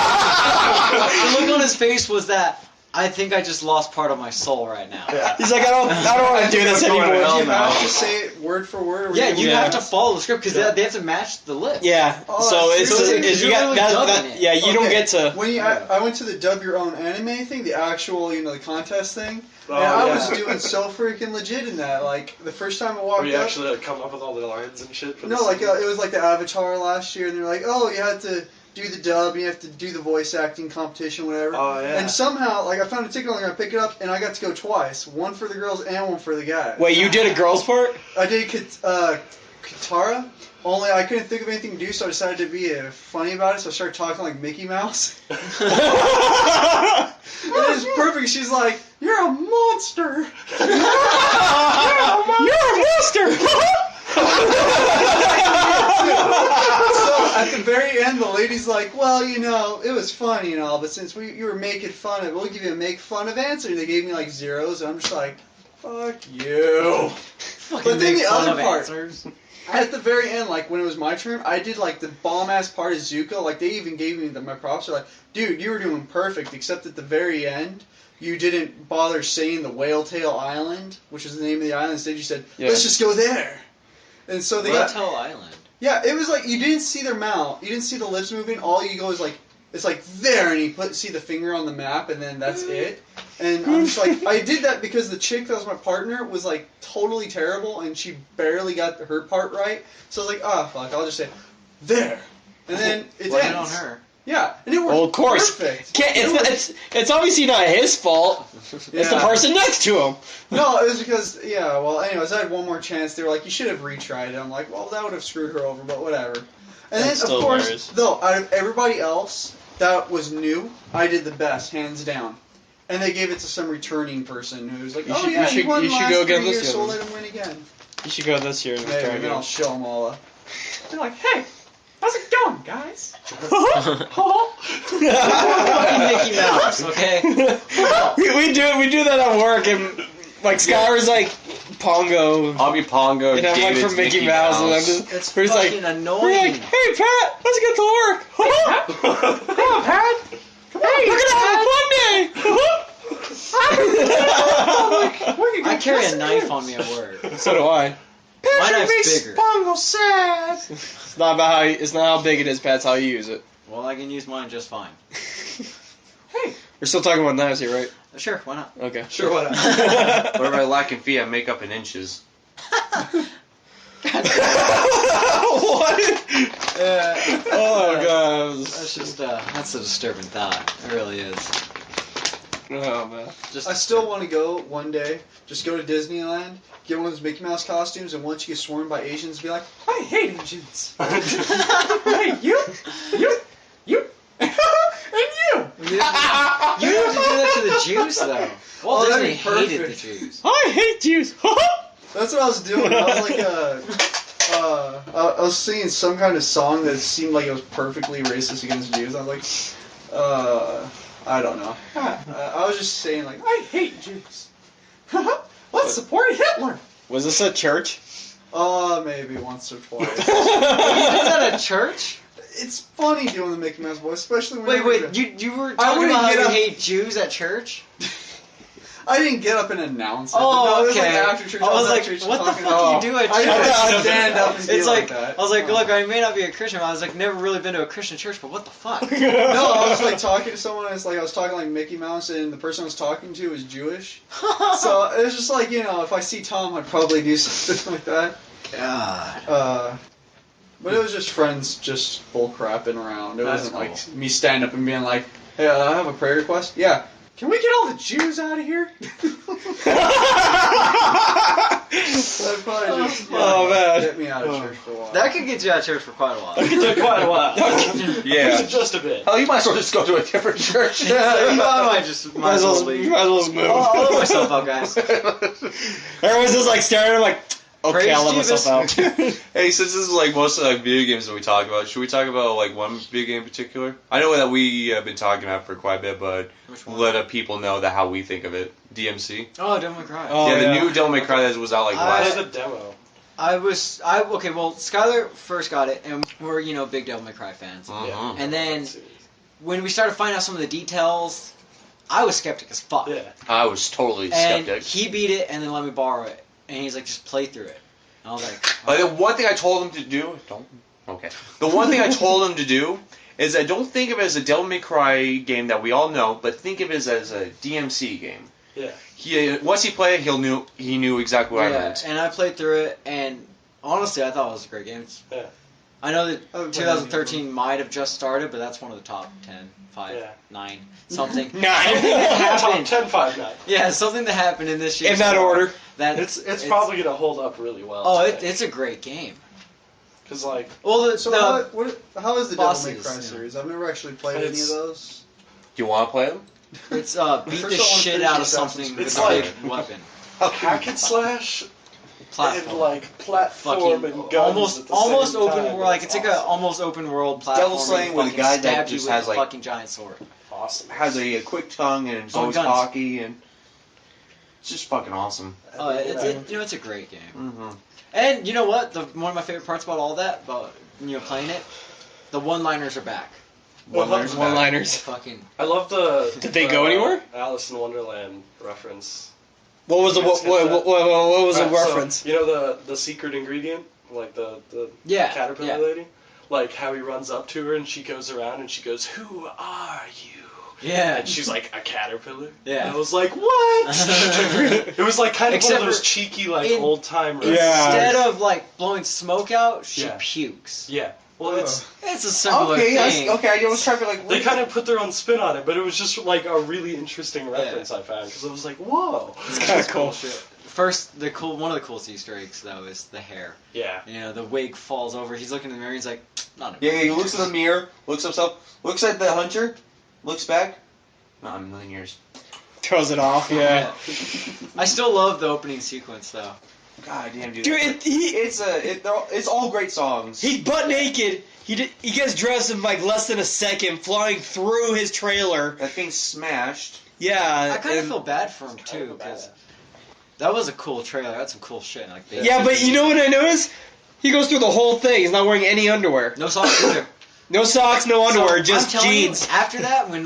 the look on his face was that I think I just lost part of my soul right now. Yeah. He's like, I don't want to do this I'm going to anymore. hell You now. have to say it word for word. or Yeah, you you Yeah. have to follow the script because Yeah. they have to match the lip. Yeah. Oh, So that's it's, true. it's you You're got really dubbing it. yeah. You don't Okay, get to. When I went to the dub your own anime thing, the actual the contest thing, Oh, and I yeah. was doing so freaking legit in that. Like the first time I walked Were you up, actually like, come up with all the lines and shit? For no, the like scene? it was like the Avatar last year, and they're like, oh, you had to do the dub, you have to do the voice acting competition, whatever. Oh yeah. And somehow, like I found a ticket, I'm gonna pick it up, and I got to go twice, one for the girls and one for the guys. Wait, you did a girl's part? I did Katara, only I couldn't think of anything to do, so I decided to be funny about it, so I started talking like Mickey Mouse. And it was perfect. She's like, "You're a monster." You're a monster. So at the very end, the lady's like, "Well, it was funny and all, but since you were making fun of it, we'll give you a make fun of answer." And they gave me like zeros, and I'm just like, "Fuck you." Fucking But then make the fun other of part- answers. At the very end, like when it was my turn, I did like the bomb ass part of Zuko. Like they even gave me my props. They're like, "Dude, you were doing perfect," except at the very end, you didn't bother saying the Whale Tail Island, which is the name of the island. Instead, you said, Yeah. "Let's just go there." And so they got Hotel Island. yeah. It was like you didn't see their mouth, you didn't see the lips moving. All you go is like it's like there, and you see the finger on the map, and then that's it. And I'm just like, I did that because the chick that was my partner was like totally terrible, and she barely got her part right. So I was like, fuck, I'll just say there, and then it Blame ends. it on her. Yeah, and it worked Well, of course. perfect. It's obviously not his fault. It's the Yeah. person next to him. No, it was because anyways, I had one more chance. They were like, you should have retried it. I'm like, well, that would have screwed her over, but whatever. And That's then still of course, hilarious. though, out of everybody else that was new, I did the best, hands down. And they gave it to some returning person who was like, You "Oh should- yeah, you should- he won you the should last go again 3 this years, so year, let him win again." You should go this year and Maybe, try then I'll again. show them all up. They're like, "Hey, how's it going, guys?" Fucking Mickey Mouse, okay? we do that at work, and like Skylar's like Pongo, I'll be Pongo. and I'm like David's from Mickey Mouse, and I'm just It's we're just like fucking we're annoying. like, hey Pat, let's get to work. Come on, Pat. Hey, we're gonna have a fun day. I carry a knife on me at work. So do I. My knife's bigger. It's not about it's not how big it is, Pat. It's how you use it. Well, I can use mine just fine. We're still talking about knives here, right? Sure, why not? Okay. Sure, why not? Whatever I lack in feet, I make up in inches. What? Uh, Oh god. that's just that's a disturbing thought. It really is. Oh man. Just I still want to go one day. Just go to Disneyland, get one of those Mickey Mouse costumes, and once you get swarmed by Asians, be like, I hate Asians. Hey, you, and you. You have to do that to the Jews, though. Walt Oh, that'd Disney be hated the perfect. Jews. I hate Jews. That's what I was doing. I was like, I was singing some kind of song that seemed like it was perfectly racist against Jews. I was like, I don't know. I was just saying like, I hate Jews. Let's support Hitler. Was this a church? Maybe once or twice. You did that at church? It's funny doing the Mickey Mouse voice, especially when Wait, you were I talking wouldn't about how get you up- hate Jews at church? I didn't get up and announce it. Oh, No, it was okay. like after church. I was at like, church what the talking fuck about- do you do at I church? didn't stand up and It's be like, that. I was like, look, I may not be a Christian, but I was like, never really been to a Christian church, but what the fuck? No, I was like talking to someone. It's like I was talking like Mickey Mouse, and the person I was talking to was Jewish. So it was just like, if I see Tom, I'd probably do something like that. God. But it was just friends, just bull crapping around. It That's wasn't like me standing up and being like, "Hey, I have a prayer request." Yeah. Can we get all the Jews out of here? That'd probably just Oh, man. get me out of church for a while. That could get you out of church for quite a while. It took quite a while. Yeah. Just a bit. Hell, you might as well just go to a different church. I might Might as well leave. move. I'll let myself out, guys. Everyone's just like staring at him like, okay, Praise I'll let Jesus. myself out. Hey, since this is like most of the video games that we talk about, should we talk about like one video game in particular? I know that we have been talking about it for quite a bit, but Which one? let people know that how we think of it. DMC. Oh, Devil May Cry. Oh, yeah, the yeah. new Devil May Cry that was out like I- last. Play the demo. Okay, well, Skylar first got it, and we're, big Devil May Cry fans. Mhm. And then when we started finding out some of the details, I was skeptic as fuck. Yeah. I was totally And skeptic. he beat it and then let me borrow it. And he's like, just play through it. And I was like, Like, the one thing I told him to do, the one thing I told him to do is I don't think of it as a Devil May Cry game that we all know, but think of it as a DMC game. Yeah. Once he played it, he knew exactly what I yeah. meant. And I played through it, and honestly, I thought it was a great game. Yeah. I know that I haven't played any of 2013 might have just started, but that's one of the top 10, 5, Yeah. 9, something. Nine. That Top happened. 10, 5, 9. Yeah, something that happened in this year. In that order. That It's probably gonna hold up really well. Oh, it's a great game. Because like Well, So the how is the Devil May bosses, Cry yeah. series? I've never actually played any of It's- those. Do you want to play them? it's beat First the I wanna shit finish out of Assassin's something Creed. with It's a like- big weapon. hack and slash Platform. and like platform Fucking and guns at the almost same open time. world. Like it's like a awesome. almost open world platform. Devil Slaying with a guy that just has, like- fucking giant sword. Awesome. Has a quick tongue and is Oh, always guns. cocky and it's just fucking awesome. It's a great game. Mm-hmm. And you know what? One of my favorite parts about all that, about playing it, the one-liners are back. One-liners. Fucking. I love the. Did they go anywhere? Alice in Wonderland reference. What was the You guys what get that? was the Alright, so, reference? you know the secret ingredient, like the Yeah. caterpillar yeah. lady, like how he runs up to her and she goes around and she goes, "Who are you?" Yeah. And she's like, "A caterpillar." Yeah. And I was like, "What?" It was like kind of Except one of those for cheeky like in- old time. Yeah. Instead of like blowing smoke out, she Yeah. pukes. Yeah. Well, it's It's a similar Okay, thing. I was trying to like. they kind of put their own spin on it, but it was just like a really interesting reference I found because I was like, "Whoa." It's kind of cool. First, one of the coolest Easter eggs though is the hair. Yeah. The wig falls over. He's looking in the mirror. He's like, not a Yeah, he looks in the mirror, looks himself, looks at the hunter, looks back. Not in a million years. Throws it off. Yeah. I still love the opening sequence though. God damn, dude. Dude, It's all great songs. He's butt naked. He gets dressed in like less than a second, flying through his trailer. That thing's smashed. Yeah. I kind of and- feel bad for him too because that was a cool trailer. That had some cool shit. Like Yeah, but you know what I noticed? He goes through the whole thing. He's not wearing any underwear. no socks either. No socks, no underwear, So, just I'm telling jeans. You, after that, when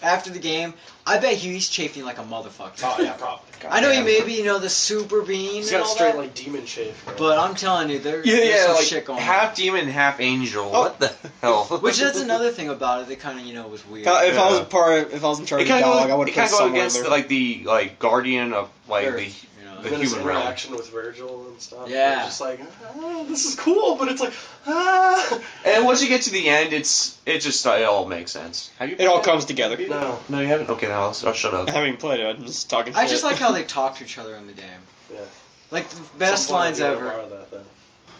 after the game, I bet he's chafing like a motherfucker. Oh yeah, probably. I know he may be, the super bean He's and got all straight that, like demon shave. Bro. but I'm telling you, there's Yeah, some like shit going half demon, half angel. Oh. What the hell? on. Which that's another thing about it that kind of, was weird. If I was in charge It of the kind of dog, I would goes, put it somewhere against in there. the guardian of like Earth, the And then his human realm. interaction with Virgil and stuff. Yeah. It's just like, this is cool, but it's like, ah. And once you get to the end, it all makes sense. Have you? It all played comes together. No. No, you haven't. Okay, now I'll shut up. I haven't even played it. I'm just talking I shit. just like how they talk to each other in the game. Yeah. Like, the best Some point lines we gotta ever. borrow that, then.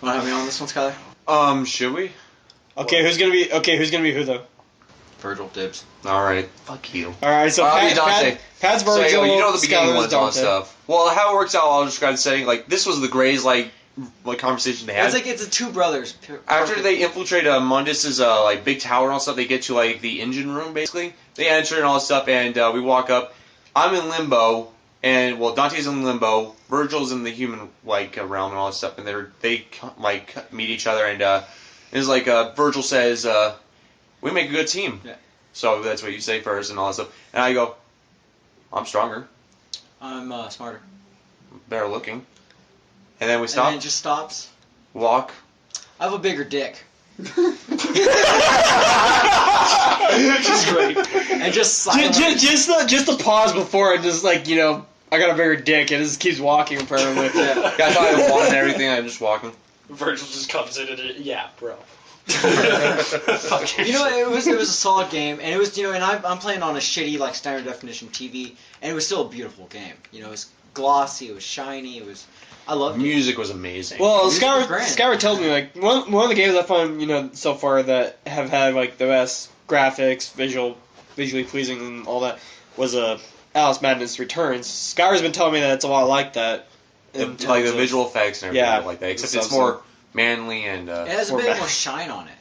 Want to have me on this one, Skyler? Should we? Okay, who's gonna be who though? Virgil dibs. All right. Fuck you. All right, so I'll be Dante. Pat's So, Virgil. you know the beginning Skylar's ones on Dante. stuff. Well, how it works out, I'll describe the setting. Like this was the Greys like conversation they had. It's like it's the two brothers. After they infiltrate Mundus's like big tower and all stuff, they get to like the engine room basically. They enter and all this stuff, and we walk up. I'm in limbo, and Dante's in limbo. Virgil's in the human realm and all this stuff, and they meet each other, and it's like Virgil says, "We make a good team." Yeah. So that's what you say first and all that stuff, and I go, "I'm stronger, I'm smarter. better looking," and then we stop, And then it just stops. walk. I have a bigger dick. Which is great. And just silently. Just the pause before it, just I got a bigger dick, and it just keeps walking apparently. Yeah. Yeah, I thought I wanted everything. I'm just walking. Virgil just comes in and yeah, bro. Fucking It was a solid game, and it was and I'm playing on a shitty standard definition TV, and it was still a beautiful game. It was glossy, it was shiny, I loved it. Music was amazing. Well, Music was grand. Skylar tells me one of the games I find so far that have had the best graphics, visually pleasing, and all that was Alice Madness Returns. Skylar's been telling me that it's a lot like that. in The terms of- visual effects and everything Yeah, like that. Except the it's stuff, more manly and. It has a Or bit back. more shine on it.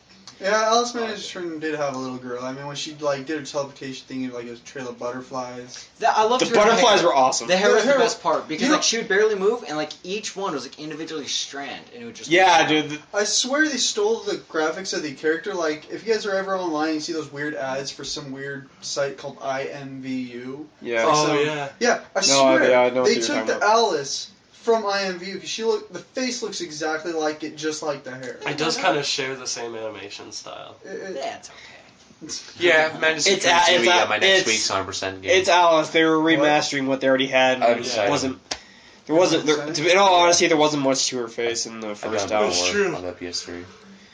Yeah, Alice Madness Return did have a little girl. I mean, when she did her teleportation thing, it was a trail of butterflies. I loved The her butterflies hair. were awesome. The hair was The the hair- best part because You know- she would barely move, and each one was individually strand, and it would just Yeah, dude. I swear they stole the graphics of the character. If you guys are ever online, you see those weird ads for some weird site called IMVU. Yeah. Oh, yeah. Yeah, I No swear idea, I know what they you're took talking the Alice from IMVU because the face looks exactly like it, just like the hair. It does kind of share the same animation style. Yeah, it's okay. Yeah, Madness It's Returns a- will be it's a- my next it's- week's 100% game. It's Alice. They were remastering what they already had. I'm And excited. it wasn't. There wasn't. In all honesty, there wasn't much to her face in the I've first done Alice. more on the PS3.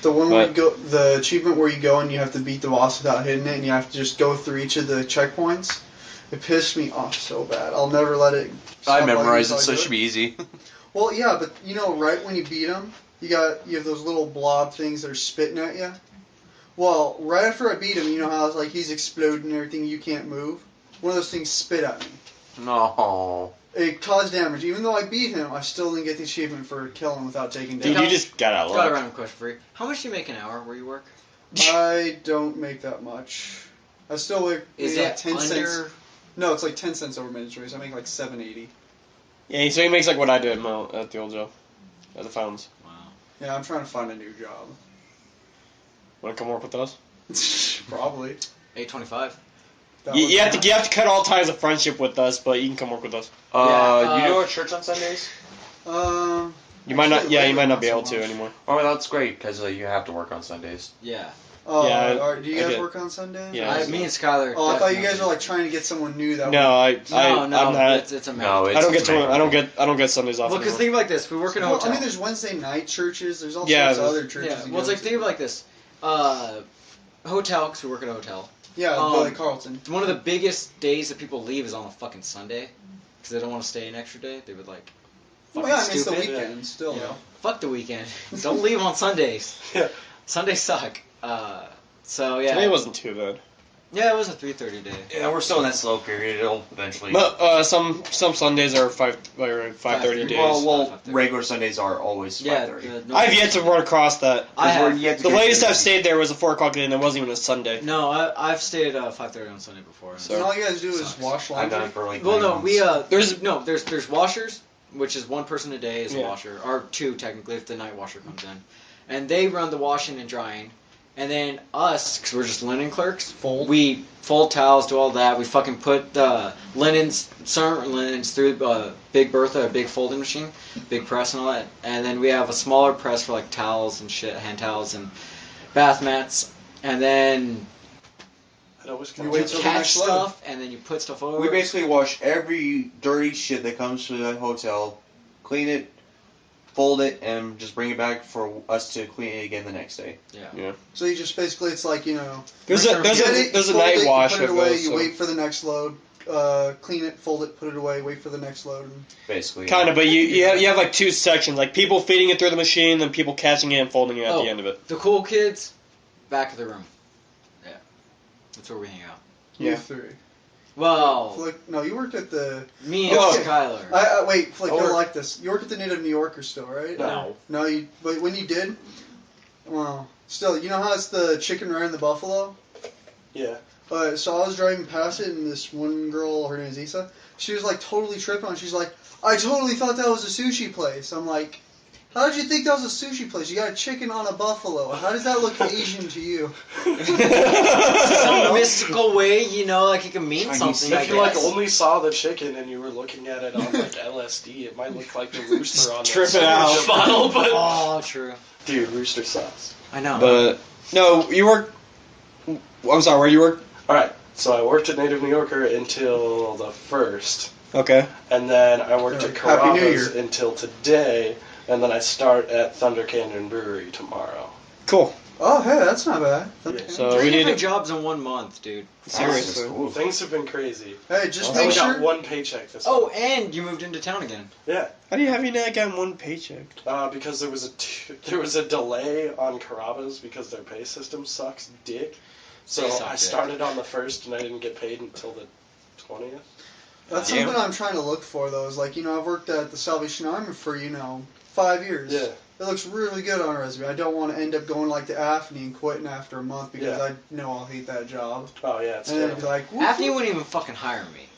The one where But- you go, the achievement where you go and you have to beat the boss without hitting it, and you have to just go through each of the checkpoints. It pissed me off so bad. I'll never let it. I stop memorized letting it, so me it should be easy. Well, yeah, but right when you beat them, you have those little blob things that are spitting at you. Well, right after I beat him, you know how it's he's exploding and everything, you can't move. One of those things spit at me. No. It caused damage. Even though I beat him, I still didn't get the achievement for killing him without taking Dude, damage. you just got out of Got a luck. random question for you. How much do you make an hour where you work? I don't make that much. I still make Is maybe it 10 cents. under? No, it's 10 cents over minutes race. I make $7.80. Yeah, so he makes what I did at the old job, at the Fountains. Wow. Yeah, I'm trying to find a new job. Want to come work with us? Probably. $8.25. That You would have be to cut all ties of friendship with us, but you can come work with us. Yeah, You go to church on Sundays? nice. You might not. Actually, Yeah, you might not be later, able not to so much. anymore. Oh, that's great, because you have to work on Sundays. Yeah. Oh, Yeah, alright, do you I guys get- work on Sundays? Yeah. Me and Skylar. Oh, I thought you guys definitely- were trying to get someone new that. No, would... I'm not. It's a No, matter. it's I don't get it's amazing. I don't get Sundays off. Well, because anymore. think like this: we work in a Well, hotel. I mean, there's Wednesday night churches. There's all Yeah, sorts of there's- other churches. Yeah. you Well, it's go like to. think of it like this: hotel, because we work at a hotel. Yeah, Billy Carlton. One of the biggest days that people leave is on a fucking Sunday, because they don't want to stay an extra day. They would like. Well, Fucking yeah, I mean, it's the stupid. weekend still. You know, though. fuck the weekend. Don't leave on Sundays. Yeah. Sundays suck. So yeah. Today wasn't too bad. Yeah, it was a 3:30 day. Yeah, we're still in that slow period. It'll eventually. But some Sundays are 5:30 days. Well, regular Sundays are always 5:30. Yeah. I've yet to run across that. I have. The latest I've stayed there was a 4 o'clock day, and it wasn't even a Sunday. No, I've stayed at 5:30 on Sunday before. So- And all you guys do is Sucks. wash I've done laundry. it for like. Well, 9 no, months. there's washers, which is one person a day is a Yeah. washer, or two technically if the night washer comes in, and they run the washing and drying, And then us, because we're just linen clerks, Fold. we fold towels, do all that. We fucking put certain linens through Big Bertha, a big folding machine, big press and all that. And then we have a smaller press for like towels and shit, hand towels and bath mats. And then It always You you wait till the catch next load. stuff, and then you put stuff over. We basically wash every dirty shit that comes to the hotel, clean it, fold it, and just bring it back for us to clean it again the next day. So you just basically, it's like, you know, There's a you get it, there's a you fold night it, wash you put it of away, those. you So. wait for the next load, clean it, fold it, put it away, wait for the next load. And Basically. Kind of, but you have like two sections, like people feeding it through the machine, then people catching it and folding it at the end of it. The cool kids, back of the room. Yeah. That's where we hang out. you Yeah. three. Well, Like, no, you worked at the. me and Okay. Skylar. Wait, like, I you're worked- like this. You work at the Native New Yorker still, right? No. No, but when you did, well, still, you know how it's the chicken rare and the buffalo? Yeah. So I was driving past it, and this one girl, her name is Isa, she was like totally tripping on it. She's like, I totally thought that was a sushi place. I'm like, how did you think that was a sushi place? You got a chicken on a buffalo. How does that look Asian to you? Some mystical way, you know, like it can mean Chinese something. food. I If you like guess. only saw the chicken and you were looking at it on like LSD, it might look like the rooster on the Tripping out. bottle, but Oh, true. dude, rooster sauce. I know. But no, you work. I'm sorry, where do you work? All right, so I worked at Native New Yorker until the 1st, Okay. and then I worked at Happy New Carrabba's Year. until today, and then I start at Thunder Canyon Brewery tomorrow. Cool. Oh, hey, that's not bad. Yeah. So Three we need different to. jobs in 1 month, dude. Seriously. Ooh. Things have been crazy. Hey, just I make only got sure. one paycheck this Oh, month. and you moved into town again. Yeah, How do you have you not gotten one paycheck? because there was a delay on Carrabba's because their pay system sucks dick. So They suck I dick. started on the 1st and I didn't get paid until the 20th. That's Yeah. something I'm trying to look for, though. Is like, you know, I've worked at the Salvation Army for, 5 years. Yeah. It looks really good on a resume. I don't want to end up going like to AFNI and quitting after a month because Yeah. I know I'll hate that job. Oh yeah, it's And then it'd terrible. be like, whoop, After you whoop. wouldn't even fucking hire me.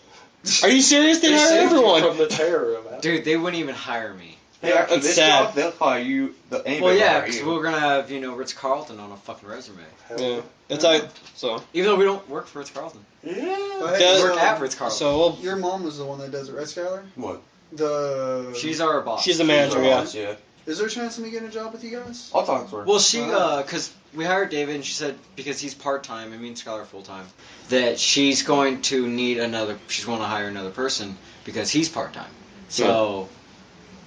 Are you serious? They They hire saved you everyone. from the terror of it. Dude, they wouldn't even hire me. Hey, after That's this sad. job, they'll hire you. Anybody Well, will yeah, hire because you. we're gonna have, Ritz-Carlton on a fucking resume. Yeah. It's like so. Even though we don't work for Ritz-Carlton. But Yeah. hey, Does- We work so at Ritz-Carlton. So we'll, your mom was the one that does it, right, Skylar? What? She's our boss. she's the manager. Yeah. Yeah. Is there a chance of me getting a job with you guys? I'll talk to her. Well, she, Wow. because we hired David, and she said because he's part-time, and me and Skylar full-time, that she's going to she's going to hire another person because he's part-time. So,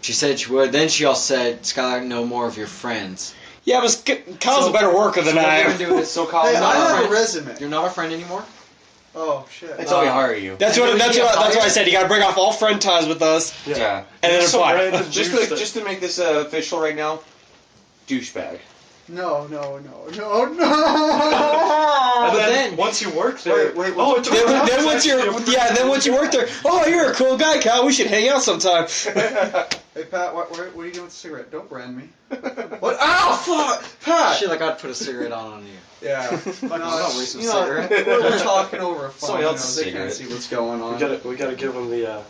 she said she would. Then she also said, Skylar, know more of your friends. Yeah, but Kyle's a better worker than so I what we're am. gonna do is, So Hey, Colin, I not a have a friend. resume. You're not a friend anymore? Oh, shit. until we hire you. That's And what then that's we what get that's what I hired? said. You got to break off all friend ties with us, Yeah. and then Some apply. random Just douche to, just to make this official right now, douchebag. No. And But then, then- once you work there, Wait, oh, it turns out Then it's once you're actually a then once you work there, oh, you're a cool guy, Kyle. We should hang out sometime. Hey, Pat, what are you doing with the cigarette? Don't brand me. What? Ow, fuck! Pat! Shit, like I'd put a cigarette on you. Yeah. I'm not wasting a you know, cigarette. we're talking over a phone. Somebody else's They can't cigarette. see what's going on. we gotta give him the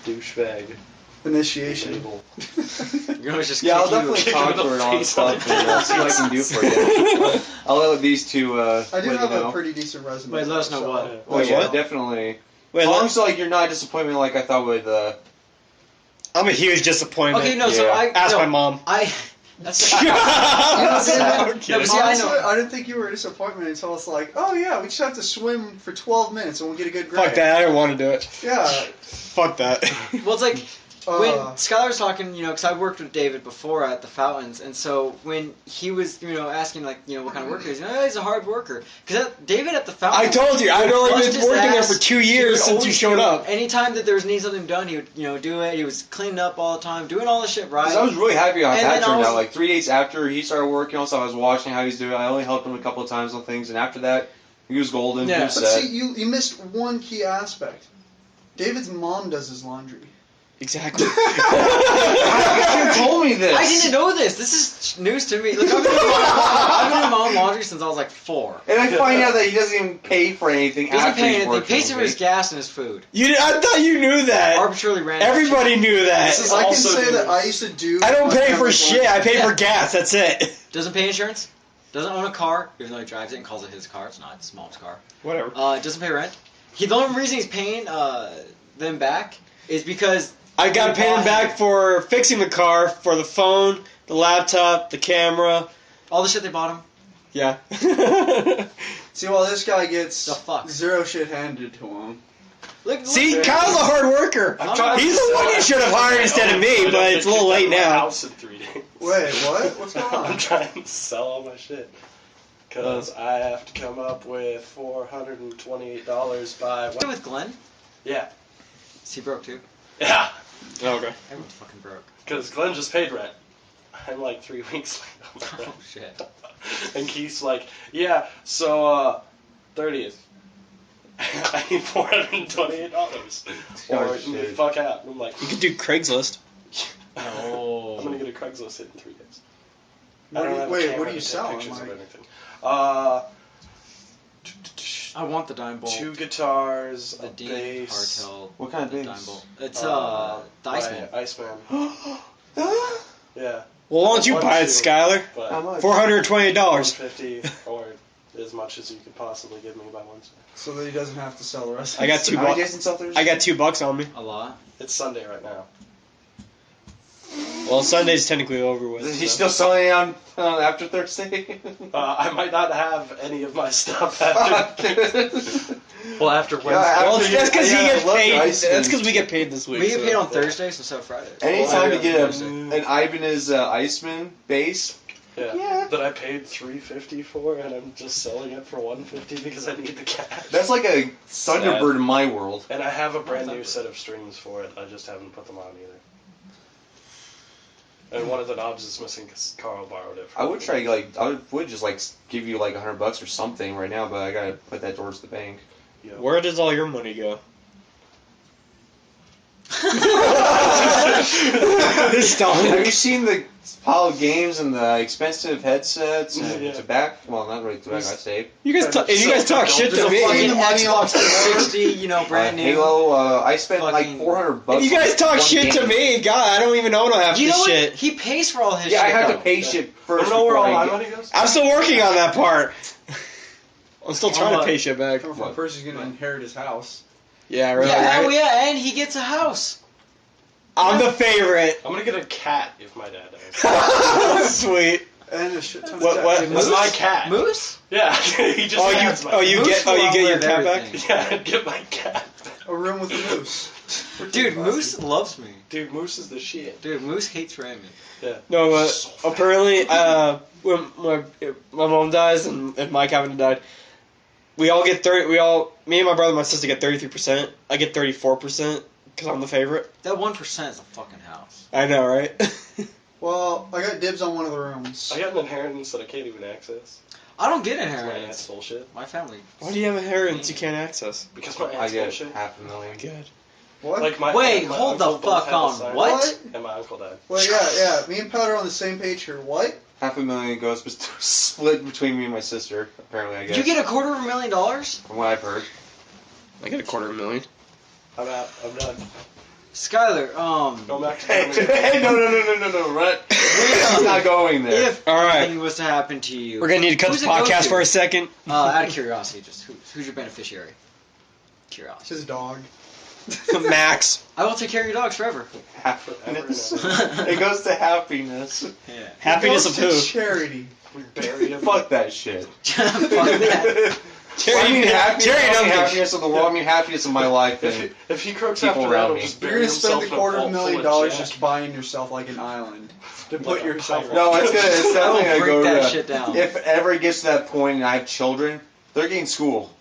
douchebag Initiation. label. You're gonna just Yeah, I'll kick you definitely kick talk him in to the her and all that face on stuff and see what I can do for you. I'll let these two I do let you have know. a pretty decent resume. Wait, let us know so- what. Oh Wait, yeah, what? definitely. Wait, As long as like you're not a disappointment like I thought with I'm a huge disappointment. Okay, no, so Yeah. I Ask no, my mom. That's I'm No, kidding. but see, I Honestly, know. I didn't think you were a disappointment until it's like, oh yeah, we just have to swim for 12 minutes and we'll get a good grade. Fuck that. I don't want to do it. Yeah. Fuck that. Well, it's like when Uh, Skylar was talking, because I worked with David before at the Fountains, and so when he was, asking like, what kind of worker he is, he's a hard worker. Because David at the I Fountains, told you. I've only busted been his working there ass. for 2 He years would since you always showed do- up. Anytime that there was need something done, he would, do it. He was cleaning up all the time, doing all the shit right. 'Cause I was really happy how And that then turned also- out. Like 3 days after he started working, also I was watching how he's doing. I only helped him a couple of times on things, and after that, he was golden. Yeah. He was but set. see, you missed one key aspect. David's mom does his laundry. Exactly. You told me this. I didn't know this. This is news to me. Look, I've been doing my own laundry since I was like 4. And I find out that he doesn't even pay for anything. Doesn't after pay he's anything. working Pays for with his me. gas and his food. I thought you knew that. Arbitrarily random. Everybody knew that. This is I can also say that news. I used to do. I don't my pay for family's shit. I laundry. pay for gas. That's it. Doesn't pay insurance. doesn't own a car, even though he drives it and calls it his car. It's not. It's his mom's car. Whatever. Doesn't pay rent. The only reason he's paying them back is because I got they paid bought back him for fixing the car, for the phone, the laptop, the camera. all the shit they bought him. Yeah. See, while this guy gets The fuck? zero shit handed to him. Look, See, look, Kyle's a hard worker. I'm trying He's to the one sell you it. should have hired instead of me, I but it's a little late kicked out of my now. house in 3 days. Wait, what? What's going I'm on? trying to sell all my shit. Because I have to come up with $428 by... What with Glenn? Yeah. Is he broke too? Yeah. Okay. Everyone's fucking broke. Because Glenn just paid rent. I'm like 3 weeks late on my rent. Oh shit. And Keith's like, yeah, so 30th. I need $428. Or Oh, shit. fuck out. I'm like, You could do Craigslist. Oh. I'm gonna get a Craigslist hit in 3 days. What I do don't you- have a wait, camera what do you to take sell? pictures of Like- anything. I want the dime bolt. 2 guitars, The a Dean bass. Hardtail. What kind of the bass? dime bolt. It's uh, the Iceman. my Iceman. Yeah, Well, why don't you buy it, Skyler? but How much? $428. $150 or as much as you could possibly give me by Wednesday. So that he doesn't have to sell the rest. I got $2 How many bucks. days until Thursday? I got $2 on me. A lot. It's Sunday right now. Well, Sunday's technically over with. Is he so. still selling it on after Thursday? I might not have any of my stuff after. Well, after Wednesday. Well, After that's because you- he yeah, I gets love paid. the That's Iceman. because we get paid this week. We get so. paid on Thursdays instead of Fridays. Anytime you get Thursday. an Ibanez Iceman bass, Yeah. Yeah. That I paid $350 for, and I'm just selling it for $150 because I need the cash. that's like a Thunderbird in my world. And I have a brand new set of strings for it. I just haven't put them on either. And one of the knobs is missing because Carl borrowed it. I would try would just give you like $100 or something right now, but I gotta put that towards the bank. Yeah. Where does all your money go? Have you seen the pile of games and the expensive headsets and Yeah. tobacco? Well, not really tobacco. I say You guys, and you guys talk shit There's to a me. fucking money Xbox on 360, brand new. Halo. I spent like Fucking- $400. You guys on talk one shit to game. me. God, I don't even own half You this know what? shit. He pays for all his Yeah, shit. I have to though. pay shit first. I don't know where all before my I get- money goes. I'm still working on that part. I'm still trying to pay shit back. Coming from a person who's gonna inherit his house. Yeah, really. Yeah, right? yeah, and he gets a house. I'm the favorite. I'm gonna get a cat if my dad dies. Sweet. And a shit ton What- of what- taxes. That's my cat. Moose? Yeah, he just has my you Moose get will your outlive cat back? everything. Yeah, I'd get my cat. A room with a moose. Dude, Moose loves me. Dude, Moose is the shit. Dude, Moose hates Raymond. No, but So fat. apparently, when my mom dies and Mike haven't died, we all get 30. Me and my brother and my sister get 33%. I get 34% because I'm the favorite. That 1% is a fucking house. I know, right? Well, I got dibs on one of the rooms. I got an inheritance that I can't even access. I don't get My inheritance. aunt's bullshit. My family. Why do you have a inheritance you can't access? Because my I aunt's get bullshit. $500,000. Good. What? Like my Wait, and my hold the uncle both fuck had the on. sign. What? And my uncle died. Well, yeah. Me and Pat are on the same page here. What? $500,000 goes split between me and my sister. Apparently, I guess. You get $250,000? From what I've heard. I get $250,000. I'm out. I'm done. Skyler, Go back to Hey, family. no, right? I'm not going there. if All right. anything was to happen to you, We're gonna need to cut who's this it go podcast to? for a second. Out of curiosity, just who's your beneficiary? It's Curiosity. his dog. Max. I will take care of your dogs forever. Happiness. Forever It goes to happiness. Yeah. Happiness Goes of who? to charity. We buried him. Fuck that shit. Fuck that. I mean happiness, Jerry I don't mean Duncan. happiness of the world, I mean happiness of my life. And If he croaks people after that, around he'll me. just You're bury gonna spend himself $250,000 in a vault full of just jack. buying yourself like an island to Like put a yourself. pirate. no, it's definitely I will gonna break go that to, shit down. if ever it gets to that point and I have children, they're getting school.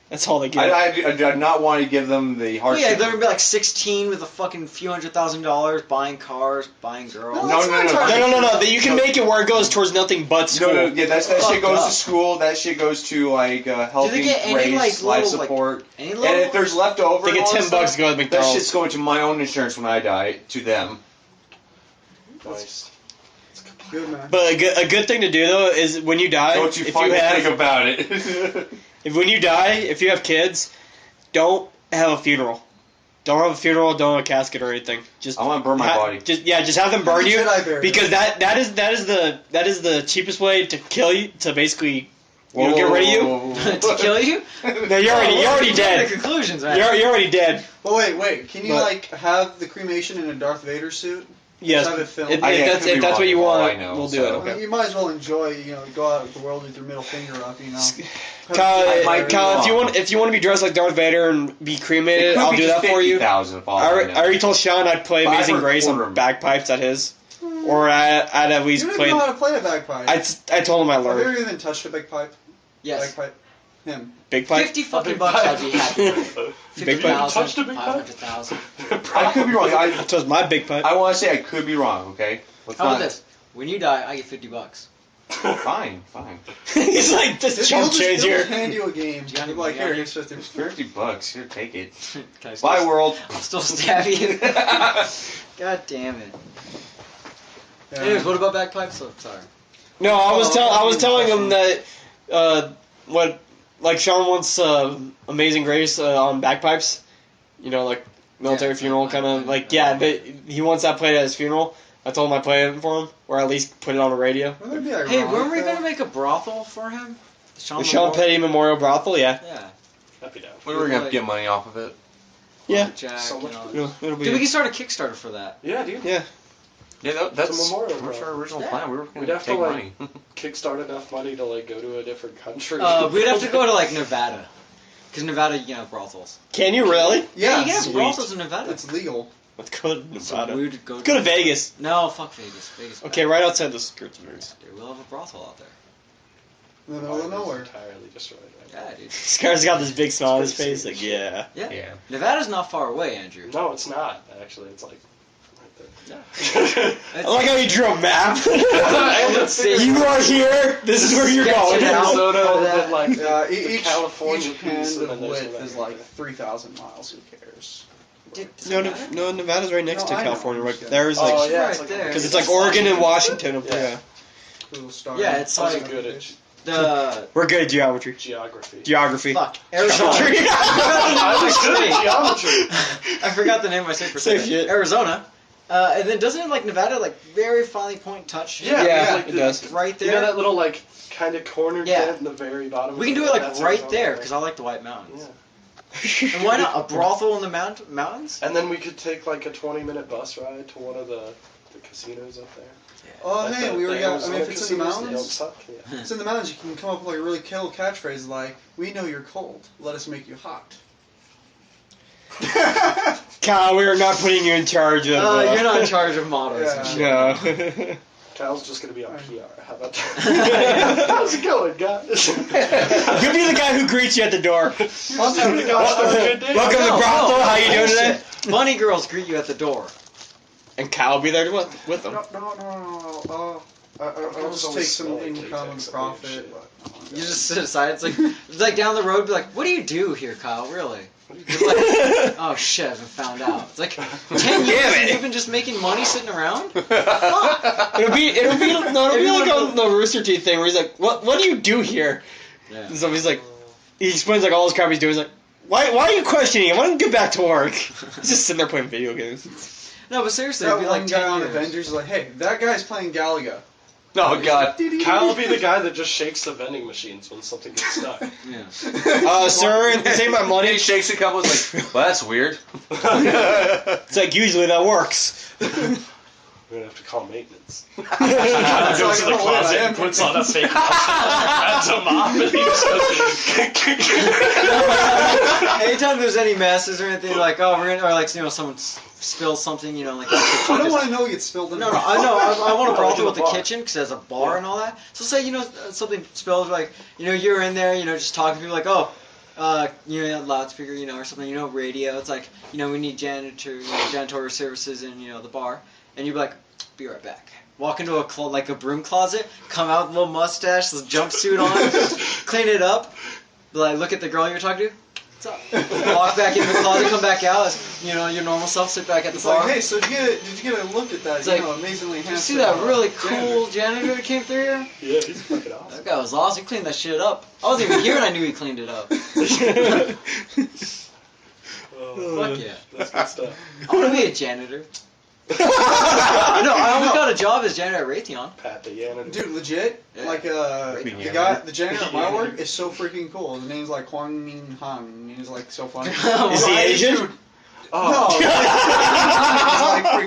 That's all they get. I do not want to give them the Well, hardship. yeah, they're gonna be like 16 with a fucking few $100,000 buying cars, buying girls. No, No, that's no, not no. entirely No. You can make it where it goes towards nothing but school. No, yeah, that Fuck shit goes up. to school. That shit goes to like helping get any, raise like, life little, like, support. Any And little? if there's leftover, They get and all that $10 to stuff, go to that McDonald's. shit's going to my own insurance when I die to them. Nice. Good man. But a good thing to do though is when you die, Don't you if fucking you have, think about it. when you die, if you have kids, don't have a funeral. Don't have a funeral. Don't have a casket or anything. Just I want to burn my body. Just have them burn you Jedi burial. because that is the cheapest way to kill you, to basically get rid of you. To kill you? No, you're already The dead. conclusions, man. You're already dead. But wait. Can you have the cremation in a Darth Vader suit? Yes. Have it filmed? If I could be that's what wrong you for all want, I know, we'll do so- it. I mean, Okay. you might as well enjoy, go out of the world with your middle finger up, Kyle, might be Kyle, wrong. if you want to be dressed like Darth Vader and be cremated, I'll do that for you. I already told Sean I'd play But I've Amazing heard Grace quarter on of 'em. bagpipes at his, or I'd at least You don't play. even know how to play a bagpipe. I told him I Have you learned ever even touched a bagpipe? Yes. Bagpipe? Him. big pipe. 50 fucking big bucks, pipe. I'd be happy. Big pipe. Touched a big pipe? 500,000. I could be wrong. That was my big pipe. I want to say I could be wrong. Okay. Let's How about not- this? When you die, I get $50. Fine. He's like this chump change He'll here. just hand you a game. Do you have He'll be like, any here, money? here's 50. $50. Here, take it. Can I still, Bye, world. I'll still stab you. God damn it. Yeah. Anyways, what about bagpipes? Oh, sorry. No, I was telling him that like Sean wants Amazing Grace on bagpipes, like military Yeah, funeral kind of but he wants that played at his funeral. I told him I'd play it for him, or at least put it on the radio. Well, that'd be ironic, Hey, weren't we though. gonna make a brothel for him? The Sean Memorial? Petty Memorial Brothel, yeah. Yeah. That'd be down. We were gonna get money off of it. Yeah. Jack, So much It'll be. Dude, we can start a Kickstarter for that. Yeah, dude. Yeah. Yeah, that's It's a memorial, what's bro. our original Yeah. plan. We were We'd gonna have to take like money. kickstart enough money to like go to a different country. We'd have to go to like Nevada, because Nevada, brothels. Can you really? Yeah, you can have sweet. brothels in Nevada. it's legal. Let's go to So Nevada. we'd go. Let's go to Vegas. No, fuck Vegas. Vegas. Okay, right outside the skirts of Vegas. Dude, we'll have a brothel out there. In the middle of nowhere. Entirely destroyed. Right Yeah, dude. Scar's got this big smile on his pretty face, like, serious. yeah. Yeah. Yeah. Nevada's not far away, Andrew. No, it's not. Actually, it's like right there. I like how you drew a map. Let's see. You are here. This is where you're Sketch going. it out. Arizona, then like Yeah, the each California each piece, hand and then of there's width Nevada. is like 3,000 miles. Who cares? Dude, does No, it no, matter? no, Nevada's right next No, to I know. California. Like, Yeah. there's Oh, like, yeah, right it's like there. because it's like Oregon and Washington up there. Yeah. Little star. Yeah, it's I was like good at the We're good at geometry. geography. Geography. fuck Arizona. Geometry. I was good at I geometry. I forgot the name of my state for a Same second. shit. Arizona. And then doesn't it like Nevada like very finely point touch? Yeah, Yeah, like it the, does. Right You there. know that little like kind of corner Yeah. dent in the very bottom. We can of do it like That's right Arizona, there right? because I like the White Mountains. Yeah. And why not a brothel in the mountains? And then we could take like a 20-minute bus ride to one of the casinos up there. Oh, Like hey, the- we already the got. I mean, if Arizona it's in the casinos, the mountains, Elk Suck, yeah. it's in the mountains. You can come up with like a really cool catchphrase like, "We know you're cold. Let us make you hot." Kyle, we are not putting you in charge of. You're not in charge of mottos and Yeah. shit. No. Kyle's just gonna be on PR. How about that? How's it going, guys? You'll be the guy who greets you at the door. Welcome to Welcome to Brothel. How you doing today? Bunny girls greet you at the door. And Kyle will be there with them. No. I'll just take some income and profit. You just sit aside. It's like down the road. Be like, what do you do here, Kyle? Really? You're like, oh shit, I've been found out. It's like 10 years and you've been just making money sitting around. It'll be like on the Rooster Teeth thing where he's like, what do you do here? Yeah. And so he's like, he explains like all his crap he's doing. He's like, why are you questioning him? Why don't you get back to work? He's just sitting there playing video games. No, but seriously, That it'd be one like guy 10 on years. Avengers is like, "Hey, that guy's playing Galaga." Oh God. Kyle will be the guy that just shakes the vending machines when something gets stuck. Yeah. Sir, this ain't my And money. he shakes a couple. Is like, well, that's weird. It's like, usually that works. We're gonna have to call maintenance. It's Goes to like, the oh, closet wait, and puts on a fake grabs a mop and he just goes. Anytime there's any messes or anything, like, oh, we're gonna, or like, someone spills something, like. I don't want to know it gets spilled in. No, I know. I want to No, brothel in with the the bar. kitchen because it has a bar and all that. So say something spills, like you're in there, just talking to people, like loudspeaker, or something, radio. It's like we need janitorial services in the bar, and you'd be like, be right back. Walk into a broom closet, come out with a little mustache, this jumpsuit on, clean it up, like look at the girl you're talking to. What's up? Walk back into the closet, come back out, as, your normal self, sit back at the It's bar. like, hey, so did you get a look at that? It's like, amazingly handsome. You see that really janitor? cool janitor that came through here? Yeah, he's fucking awesome. That guy was awesome. He cleaned that shit up. I wasn't even here and I knew he cleaned it up. Fuck yeah. That's good stuff. I want to be a janitor. No, I almost got a job as janitor at Raytheon. Pat the janitor. Dude, legit. Yeah. Like the janitor at my work is so freaking cool. His name's like Kwang Min Han. He's like so funny. Is he Asian? No,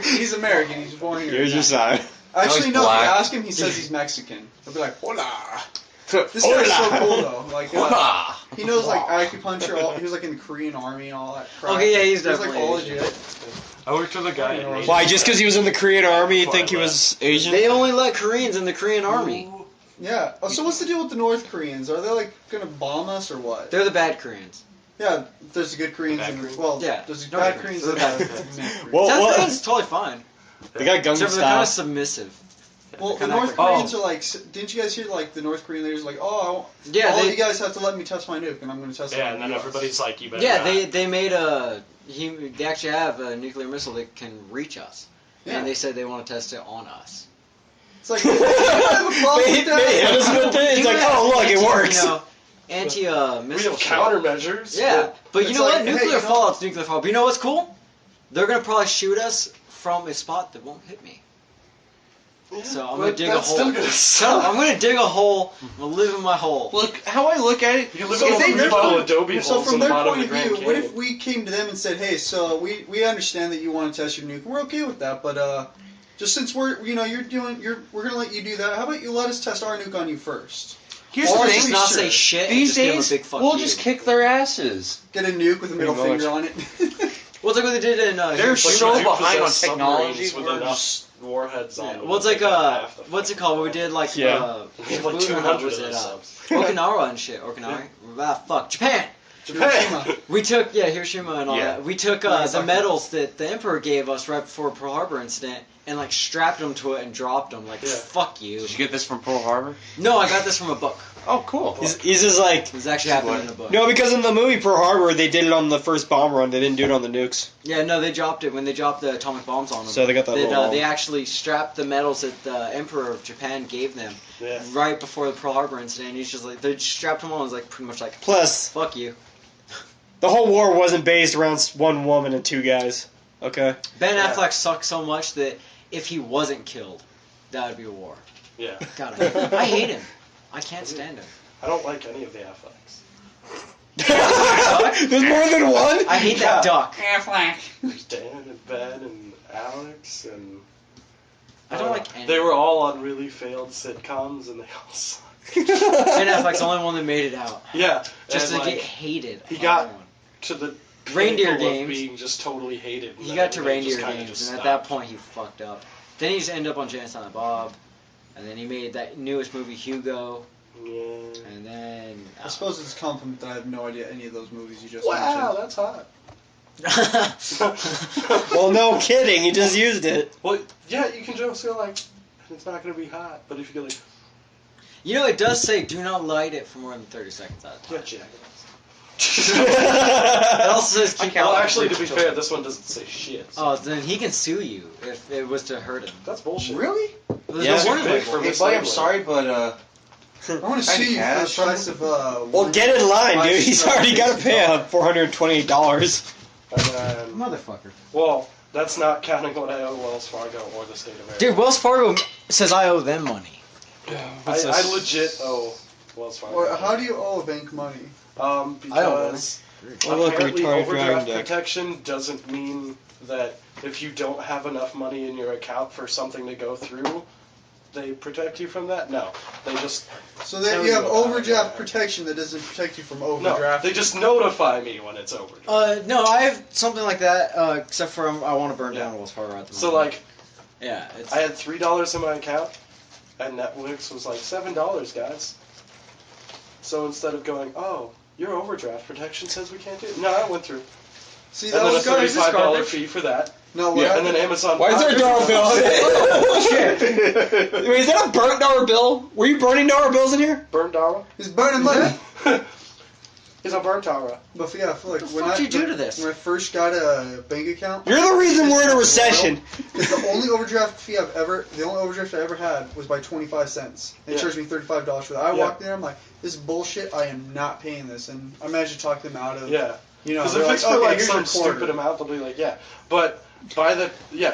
he's American. He's born here. Here's your sign. Actually, he's no. If you black. ask him, he says he's Mexican. He'll be like, "Hola." This guy's so cool though. Like, he knows like acupuncture. He was like in the Korean army and all that crap. Okay, yeah, he's like definitely all Asian. legit. I worked with a guy in Asia. Why? Just because he was in the Korean army, you think he was Asian? They only let Koreans in the Korean army. Yeah. Oh, so what's the deal with the North Koreans? Are they like gonna bomb us or what? They're the bad Koreans. Yeah, there's the good Koreans Bad and Koreans? well, Yeah, there's the no bad difference. Koreans They're and bad the Koreans. Koreans. Well, South what? Koreans totally fine. They got Gangnam Except for they're kind Style. of submissive. Well, the Kinda North like- Koreans are like, didn't you guys hear like the North Korean leaders like, all Yeah, you guys have to let me test my nuke and I'm going to test it. Yeah, on and then you. everybody's like, you better Yeah, not. they made they actually have a nuclear missile that can reach us, Yeah. and they said they want to test it on us. It's like, you have a problem with that? It's like, oh look, it works. You know, anti We missile. have countermeasures. Yeah, but you It's know like, what? hey, Nuclear you know- fallout's nuclear fallout. But you know what's cool? They're gonna probably shoot us from a spot that won't hit me. So I'm gonna But dig a that's hole. still gonna Shut up! suck. I'm gonna dig a hole. I'm gonna live in my hole. Look, how I look at it, You live So in if a they- little Adobe So holes from in the their bottom point of of the view, Grand what Canyon. if we came to them and said, hey, so we understand that you want to test your nuke, and we're okay with that, but just since we're gonna let you do that, how about you let us test our nuke on you first? here's Or the just thing. not sure. say shit. These and just give 'em days, a big fuck we'll you. just kick their asses. Get a nuke with a middle Pretty much. finger on it. Well, it's like what they did in. They're But so you do behind on possess technology. submarines with We're enough just warheads on Yeah, them well, it's to like take out half the what's it fucking called? We world. did like Yeah. We have like Japan, 200 was of it, those subs. Okinawa and shit. Okinawa. Fuck Japan. Japan. We took Hiroshima and all Yeah. that. We took the medals that the Emperor gave us right before Pearl Harbor incident and like strapped them to it and dropped them. Like Yeah. fuck you. Did you get this from Pearl Harbor? No, I got this from a book. Oh, cool. He's just like, This actually happened in a book. no, because in the movie Pearl Harbor, they did it on the first bomb run. They didn't do it on the nukes. Yeah, no, they dropped it when they dropped the atomic bombs on them. So they got that little- They actually strapped the medals that the Emperor of Japan gave them Yeah. right before the Pearl Harbor incident. He's just like they strapped them on. It was like pretty much like Plus, fuck you. the whole war wasn't based around one woman and two guys. Okay. Ben Yeah. Affleck sucks so much that if he wasn't killed, that would be a war. Yeah. God, I hate him. I can't stand him. I don't like any of the Afflecks. There's more than one. I hate that duck. There's Dan and Ben and Alex and... I don't like any. They were all on really failed sitcoms and they all suck. Ben Affleck's the only one that made it out. Yeah. Just and to like, get hated. he by got- everyone. to the Reindeer pinnacle of games. being just totally hated. and He then got to everything reindeer just kinda games, just and at stopped. that point he fucked up. Then he just ended up on Jay and Silent Bob, and then he made that newest movie Hugo, Yeah. and then I suppose it's a compliment that I have no idea any of those movies you just Wow, mentioned. that's hot. Well, no kidding. He just used it. Well, yeah, you can just go like, it's not going to be hot, but if you go like, You know, it does say do not light it for more than 30 seconds at a time. yeah, Jack. It also says keep Well, out actually, to be until- fair, this one doesn't say shit. So Oh, then he can sue you if it was to hurt him. that's bullshit. Really? There's Yeah. no warning Big label. for Hey, buddy, I'm sorry, but I want to sue you for the cash. price of Well, get in line, dude. He's already got to pay $428. And then, Motherfucker. well, that's not counting what I owe Wells Fargo or the state of Maryland. Dude, Wells Fargo says I owe them money. I legit owe Wells Fargo. Well, how do you owe a bank money? Because Oh, look, a apparently retarded overdraft dragon deck. protection doesn't mean that if you don't have enough money in your account for something to go through, they protect you from that. No, they just So that Tell you me have about that. overdraft protection that doesn't protect you from no, overdraft. they just notify me when it's overdraft. No, I have something like that, except for I want to burn down Wells Fargo at the moment. So like, yeah, it's, I had $3 in my account, and Netflix was like $7, guys. So instead of going, oh, your overdraft protection says we can't do it. No, I went through. See, And that then a was garbage. $35 fee for that. No, what Yeah. And then Amazon. Why is there a dollar bill on it? Wait, is that a burnt dollar bill? Were you burning dollar bills in here? Burnt dollar? He's burning money. He's a burnt dollar. But yeah, I feel like What the when fuck I did you do to this? when I first got a bank account, You're the reason we're in a recession. because the only overdraft I ever had was by 25 cents. They Yeah. charged me $35 for that. I Yeah. walked in, I'm like, this is bullshit. I am not paying this, and I managed to talk them out of. Yeah. You know, Because they're if like, it's for okay, like here's some your quarter. stupid amount, they'll be like, yeah. But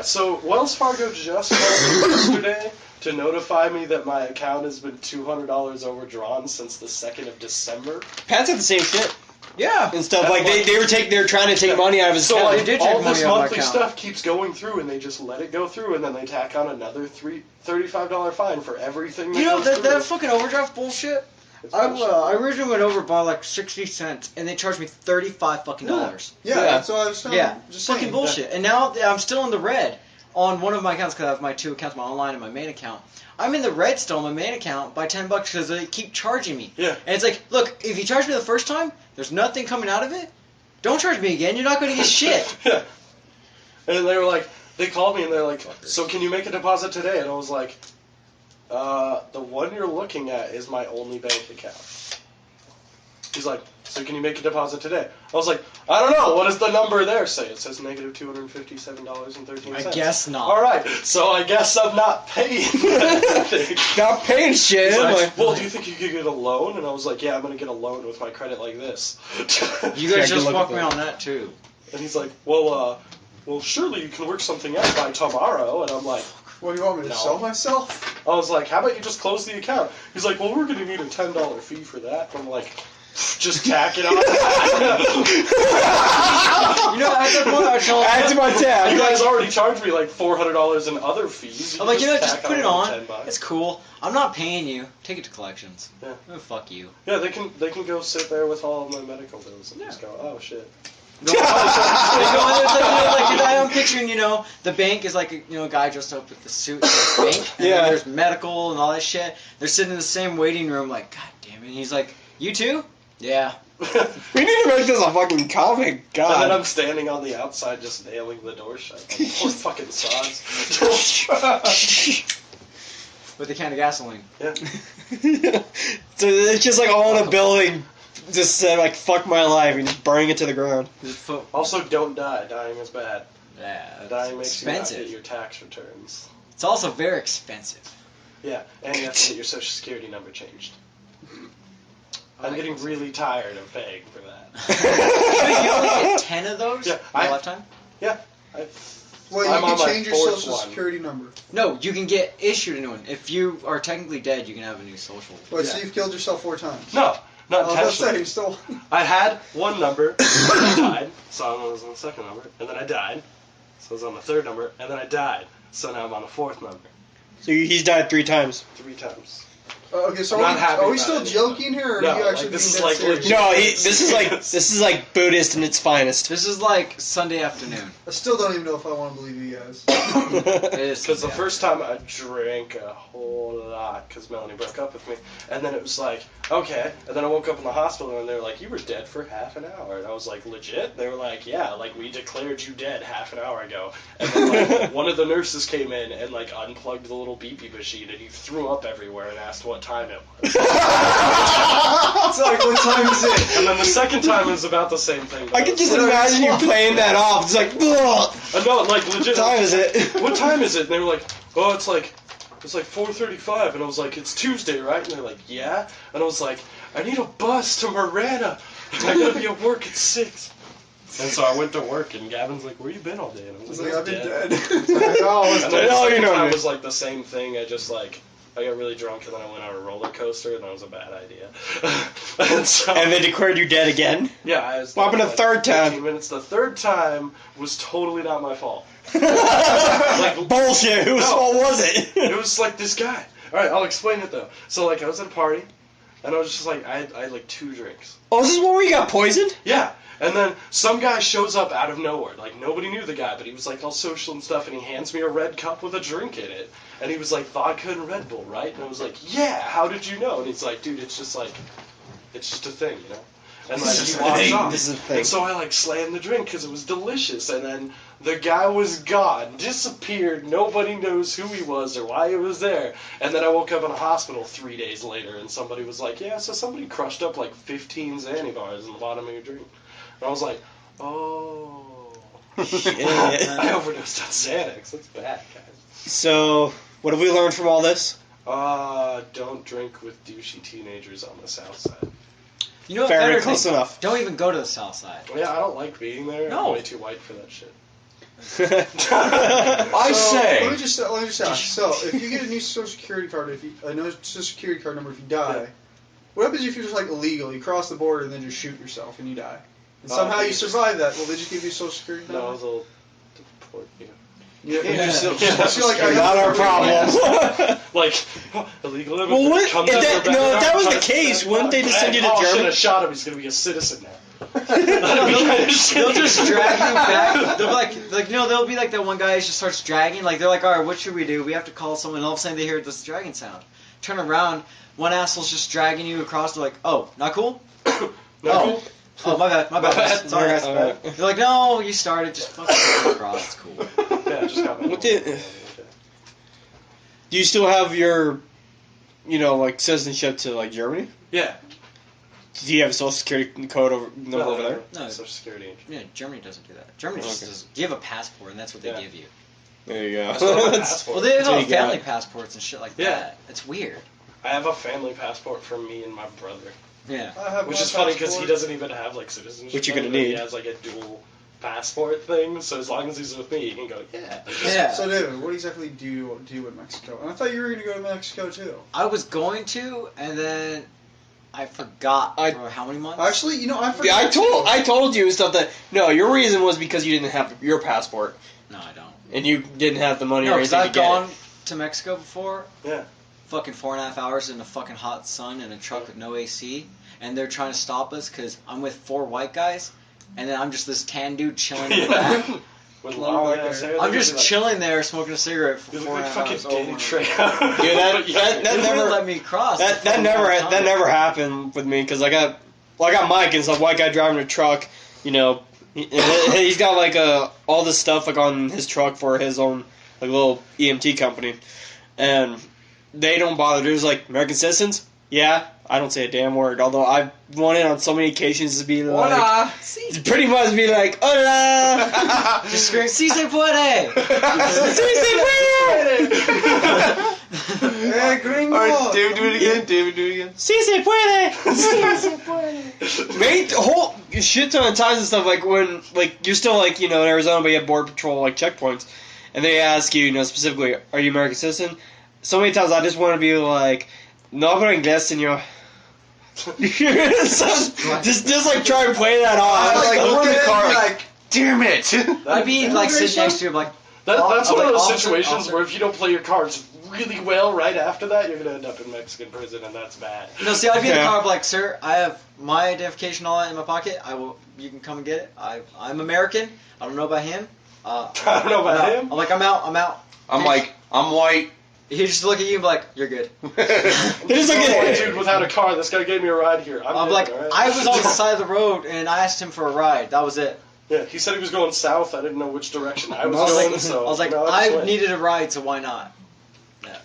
so Wells Fargo just called me yesterday to notify me that my account has been $200 overdrawn since the 2nd of December. Pat's had the same shit Yeah. and stuff. And Like they were trying to take money out of his So account. like did take all money this out of my monthly account. stuff keeps going through, and they just let it go through, and then they tack on another $35 fine for everything. That You know goes through. that fucking overdraft bullshit. It's I bullshit. originally went over by like 60 cents, and they charged me $35 fucking dollars. Yeah, Yeah. that's what I was telling Yeah, just fucking saying. bullshit. And now I'm still in the red on one of my accounts because I have my two accounts, my online and my main account. I'm in the red still on my main account by $10 because they keep charging me. Yeah. And it's like, look, if you charge me the first time, there's nothing coming out of it. Don't charge me again. You're not going to get shit. Yeah. And they were like, they called me and they're like, so can you make a deposit today? And I was like, the one you're looking at is my only bank account. He's like, so can you make a deposit today? I was like, I don't know. What does the number there say? It says negative $257.13. I guess not. All right, so I guess I'm not paying anything. Not paying shit. He's like, Like, well, do you think you could get a loan? And I was like, yeah, I'm going to get a loan with my credit like this. You Yeah, guys good just luck walked with me that. on that too. And he's like, well, surely you can work something out by tomorrow. And I'm like, What do you want me to No. sell myself? I was like, how about you just close the account? He's like, well, we're going to need a $10 fee for that. I'm like, just tack it on. You know, at that point, I was telling add to my tab. You guys already charged me like $400 in other fees. I'm like, you know, just tack put it on. $10. It's cool. I'm not paying you. Take it to collections. Yeah. Oh, fuck you. Yeah, they can go sit there with all of my medical bills and just go, oh shit. No, it's like, I'm picturing, you know, the bank is like a guy dressed up with the suit at the bank, and Yeah. then there's medical and all that shit. They're sitting in the same waiting room, like, god damn it. And he's like, you too? Yeah. We need to make this a fucking comic. And God. then I'm standing on the outside just nailing the door shut. Like, poor fucking sods. With a can of gasoline. Yeah. So it's just like all in a building, just like fuck my life and just burning it to the ground. Also, don't die. Dying is bad. Yeah, Dying makes you not expensive. get your tax returns. It's also very expensive. Yeah, and you have to get your social security number changed. I'm getting really tired of paying for that. You only get 10 of those Yeah, in a lifetime? Yeah. Well, I'm you on can my change your fourth social one. security number. No, you can get issued a new one. If you are technically dead, you can have a new social. What, so Yeah. you've killed yourself 4 times? No, not I was about to say, intentionally. you still... I had one number, and I died, so I was on the second number, and then I died, so I was on the third number, and then I died, so now I'm on the fourth number. So he's died 3 times. 3 times. Okay, so I'm not happy are we about still it. joking here, or No, are you like, actually this being is dead like serious? No, this is like Buddhist in its finest. This is like Sunday afternoon. I still don't even know if I want to believe you guys. It is Because the Sunday first time I drank a whole lot because Melanie broke up with me, and then it was like, okay, and then I woke up in the hospital and they were like, you were dead for half an hour, and I was like, legit? They were like, yeah, like we declared you dead half an hour ago, and then like one of the nurses came in and like unplugged the little beepy machine, and he threw up everywhere and asked what time it was. It's like, what time is it? And then the second time was about the same thing. I can just imagine you playing that off. It's like, ugh. No, like legit. What time is it? What time is it? And they were like, oh, it's like 4:35, and I was like, it's Tuesday, right? And they're like, yeah. And I was like, I need a bus to Marana. I gotta be at work at 6. And so I went to work, and Gavin's like, where you been all day? And I I was was like, like, I've been dead. dead. And then the Oh, you second know time me. was like the same thing. I got really drunk, and then I went on a roller coaster, and that was a bad idea. and so, And they declared you dead again. yeah, I was What happened there the for, third like, time? 15 minutes. The third time was totally not my fault. Like, Bullshit. Whose No. fault was it? it was like this guy. All right, I'll explain it though. So like I was at a party, and I was just like I had like 2 drinks. Oh, is this where we got poisoned? Yeah, and then some guy shows up out of nowhere. Like nobody knew the guy, but he was like all social and stuff, and he hands me a red cup with a drink in it, and he was like vodka and Red Bull, right? And I was like, yeah. How did you know? And he's like, dude, it's just a thing, you know. And like he walks off. This is a thing. And so I like slammed the drink because it was delicious, and then the guy was gone, disappeared. Nobody knows who he was or why he was there. And then I woke up in a hospital 3 days later, and somebody was like, "Yeah, so somebody crushed up like 15 Xanny bars in the bottom of your drink." And I was like, "Oh, I overdosed on Xanax. That's bad, guys." So, what have we learned from all this? Don't drink with douchey teenagers on the south side. You know what? Fair, Better close thing, enough. don't even go to the south side. Yeah, I don't like being there. No. I'm way too white for that shit. I So, say. Let me just ask. So, if you get a new social security card, a new social security card number, if you die, Yeah. what happens if you're just like illegal? You cross the border and then just shoot yourself and you die, and Oh, somehow you Jesus. survive that? Will they just give you a social security No, number? they'll deport you. Yeah. Yeah. I feel like I Not our Yeah. problem. Like, illegal immigrant Well, what- comes if out that- your no, if backyard, that was the tries to case, stand wouldn't they up. just send you to Oh, Germany? should have shot him. He's gonna be a citizen now. They'll just drag you back. They'll be like, no, they'll be like that one guy who just starts dragging. Like, they're like, all right, what should we do? We have to call someone. And all of a sudden, they hear this dragging sound. Turn around, one asshole's just dragging you across. They're like, oh, not cool? No, Oh. Oh, my bad. bad. Sorry, guys. Alright. They're like, no, you started. Just fucking go across. It's cool. Yeah, just got my What did- Do you still have your, like citizenship to like Germany? Yeah. Do you have a social security code number over there? No. Social security. Yeah, Germany doesn't do that. Germany just Okay. does. You have a passport, and that's what they Yeah. give you. There you go. I still have a That's- passport. Well, they have That's what you family got. passports and shit like Yeah. that. It's weird. I have a family passport from me and my brother, Yeah. I have which my is funny because he passport. doesn't even have like citizenship. Which you're gonna but He need. has like a dual passport thing, so as long as he's with me, he can go. Yeah. Yeah. So, David, what exactly do you do in Mexico? And I thought you were going to go to Mexico too. I was going to, and then I forgot for how many months? Actually, I forgot. Yeah, too. I told you stuff that no, your reason was because you didn't have your passport No, I don't. and you didn't have the money No, or because anything I've to get gone it. to Mexico before. Yeah. Fucking 4.5 hours in the fucking hot sun in a truck with no AC, and they're trying to stop us because I'm with 4 white guys, and then I'm just this tan dude chilling in the back. With Long long white ass hair. hair. I'm they're just gonna be chilling there smoking a cigarette for Like, you 4 look and a like half fucking hours. Danny Over. Yeah, Trejo. that They never wouldn't let me cross. that the fucking never time. that never happened with me because I got Mike and some white guy driving a truck, he's got like all this stuff like on his truck for his own like little EMT company, and they don't bother. There's like American citizens. Yeah, I don't say a damn word. Although I've wanted on so many occasions to be like, Hola. pretty much be like, hola. Just scream, si se puede! Hey, gringo! Alright, David, do it again. David, do it again. Si se puede. Mate, a whole shit ton of times and stuff like when like you're still like in Arizona, but you have border patrol like checkpoints, and they ask you specifically, are you American citizen? So many times I just want to be like, no hablo inglés, señor. just like try and play that off. I like look at the car like, damn it. I'd be like sitting next to him like, That's I'm one of like, those officer, situations officer. where if you don't play your cards really well right after that, you're gonna end up in Mexican prison, and that's bad. no, see, I'd be in the Yeah. car like, sir, I have my identification all that in my pocket. You can come and get it. I'm American. I don't know about him. I don't know about him. I'm like, I'm out. I'm like, I'm white. He just look at you and be like, you're good. It's like I'm a white dude without a car. This guy gave me a ride here. I'm good, like, all right? I was on the side of the road and I asked him for a ride. That was it. Yeah, he said he was going south. I didn't know which direction I was I was going, like, so I was like, no, I just went. needed a ride, so why not? Yeah.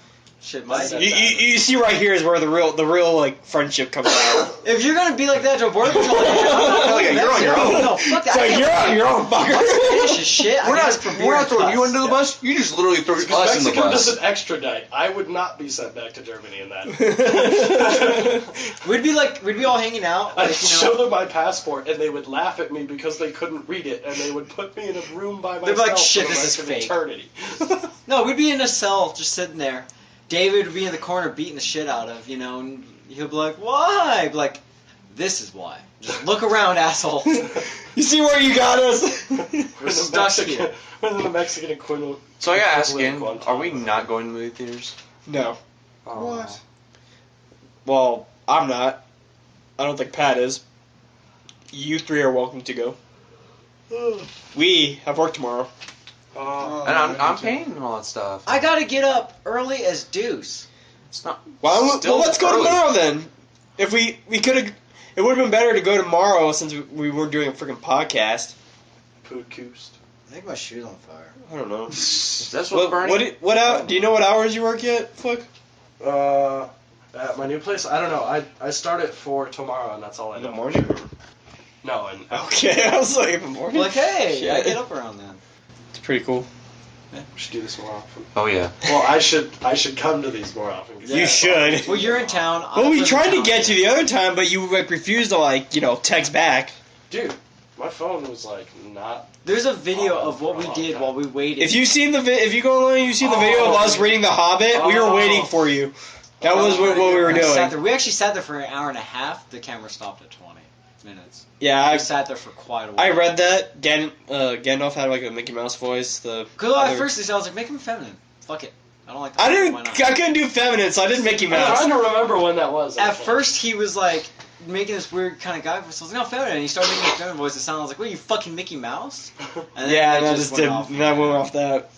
Shit, my. That's- you see right here is where the real like friendship comes out. If you're gonna be like that to a border patrol agent, I'm Yeah, you're on your own. No, fuck It's that. like you're on your own, I'm fucker. Spanish as shit. We're I ask for not, beer we're not and throwing you cuss. under the bus. You just literally throw us Because in the Mexico bus. doesn't extradite. I would not be sent back to Germany in that. We'd be all hanging out. I'd Like, show them my passport, and they would laugh at me because they couldn't read it, and they would put me in a room by They'd myself be like, "Shit, for the this rest is of fake." eternity. No, we'd be in a cell just sitting there. David would be in the corner beating the shit out of, and he'll be like, why? I'd be like, this is why. Just look around, asshole. You see where you got us? We're stuck here. When the Mexican equivalent. So I gotta ask equivalent again, Guantanamo. are we not going to movie theaters? No. What? Well, I'm not. I don't think Pat is. You 3 are welcome to go. We have work tomorrow. Oh, And I'm I do too. paying and all that stuff. I gotta get up early as deuce. It's not. Well, Still let's go early. tomorrow then. If we could have, it would have been better to go tomorrow since we weren't doing a freaking podcast. Podcast. I think my shoe's on fire. I don't know. That's what's burning. What out? Do you know what hours you work yet, Flick? At my new place, I don't know. I start at 4 tomorrow, and that's all I In know. the morning? No, and Okay, I was like in the morning. Like, hey, I Shit. get up around then. It's pretty cool. We should do this more often. Oh yeah. Well, I should come to these more often. You should. Well, you're in town. Well, we I'm tried in to town. get you the other time, but you like refused to text back. Dude, my phone was like not. There's a video Oh, of what we oh, did okay. while we waited. If you go online, you see the video of us reading The Hobbit. We were Oh. waiting for you. That was what we were We sat doing. there. We actually sat there for an hour and a half. The camera stopped at 20 minutes. Yeah, We sat there for quite a while. I read that. Gandalf had like a Mickey Mouse voice. Because at first I was like, make him feminine. Fuck it. I don't like that. Why not? I couldn't do feminine, so I did Mickey I'm Mouse. trying to remember when that was. At actually. first he was like making this weird kind of guy voice. I was like, no, feminine. And he started making a feminine voice. It sounded like, what, you fucking Mickey Mouse? And Yeah, it that just did. off. That went off that.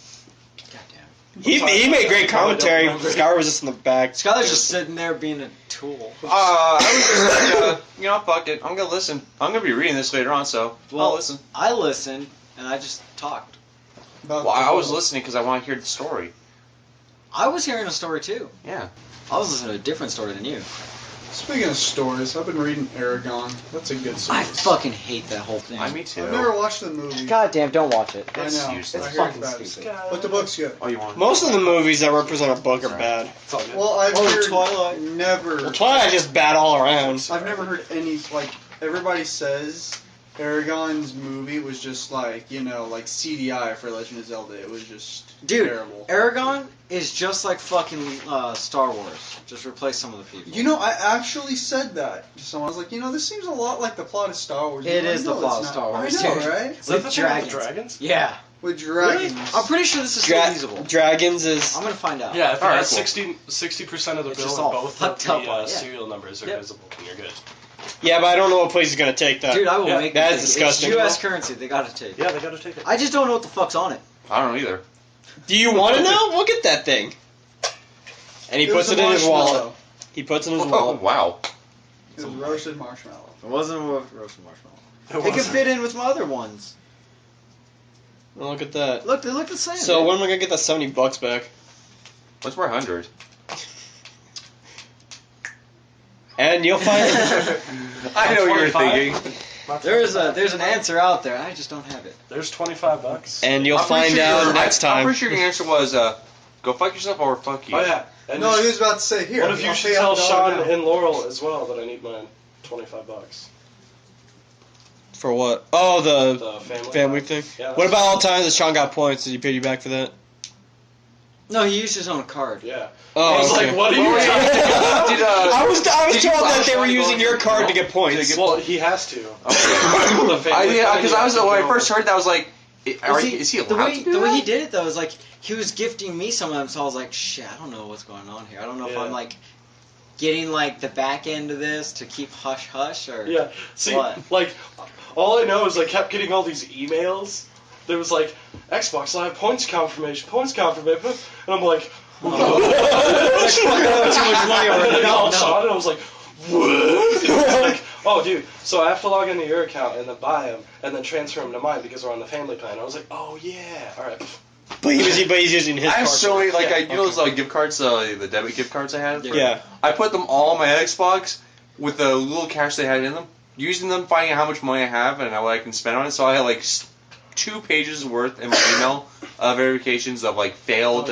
Goddamn. He made great commentary. Skylar was just in the back. Skylar's just sitting there being a tool. I was just like, fuck it. I'm gonna listen. I'm gonna be reading this later on, so I'll listen. I listened and I just talked. About Well, the I was book. listening because I want to hear the story. I was hearing a story too. Yeah. I was listening to a different story than you. Speaking of stories, I've been reading Aragon. That's a good story. I fucking hate that whole thing. Me too. I've never watched the movie. Goddamn, don't watch it. I It's know. useless. I It's heard fucking about stupid. it. But the book's good. Oh, you want? Most of the movies that represent a book are bad. It's all good. Well, I've Oh, heard Twilight. never. Well, Twilight just bad all around. I've never heard any everybody says Aragon's movie was just like CDI for Legend of Zelda. It was just Dude, terrible. Aragon is just like fucking Star Wars. Just replace some of the people. I actually said that to someone. I was like, this seems a lot like the plot of Star Wars. It Like, is the no, plot it's of not. Star Wars, I know, dude. right? Is that with the thing with dragons. the dragons? Yeah. With dragons. I'm pretty sure this is still usable. Dragons is. I'm gonna find out. Yeah, if it Alright, has cool. 60% of the It's bill just and all both of fucked the up on it, yeah. serial numbers are Yep. visible, then you're good. Yeah, but I don't know what place is gonna take that. Dude, I will Yeah, make that them is take it. disgusting. It's U.S. currency. They gotta take it. Yeah, they gotta take it. I just don't know what the fuck's on it. I don't know either. Do you want to know? Look at that thing. And he puts was it a in his wallet. marshmallow. He puts it in his Oh wallet. wow. It was roasted marshmallow. It wasn't a roasted marshmallow. It could fit in with my other ones. Oh, look at that. Look, they look the same. So dude. when am I gonna get that $70 back? What's more 100? And you'll find. I know what you're 25? thinking. There's an answer out there. I just don't have it. There's $25. And you'll I'm pretty find sure out your- next I'm time. pretty sure your answer was go fuck yourself or fuck you. Oh yeah. And No, he was about to say here. what if you I'll should pay tell $1 Sean now. and Laurel as well that I need my $25? For what? Oh, the The family thing. Yeah. What about all the times that Sean got points? Did he pay you back for that? No, he used his own card. Yeah. Oh, I was okay. like, what are you Well, talking about? Did, I was did you told that flash they were on using going your to card the to get points. to get Well, he has to. Yeah, because I was when I first heard that I was like, is he the allowed way to do the way that? he did it though is like he was gifting me some of them, so I was like, shit, I don't know what's going on here. I don't know if Yeah. I'm like getting like the back end of this to keep hush hush or Yeah. See, What? like, all I know is I kept getting all these emails. There was like, Xbox Live points confirmation, and I'm like, It's like, fuck, I owe too much money already. And No, all no. Sean, and I was like, what? It was like, oh, dude, so I have to log into your account and then buy them and then transfer them to mine because we're on the family plan. I was like, oh yeah, all right. But he's using his I have card. so many, like, Yeah, you know those gift cards, the debit gift cards I had? Yeah. I put them all on my Xbox with the little cash they had in them, using them, finding out how much money I have and what I can spend on it. So I had like 2 pages worth in my email verifications of like failed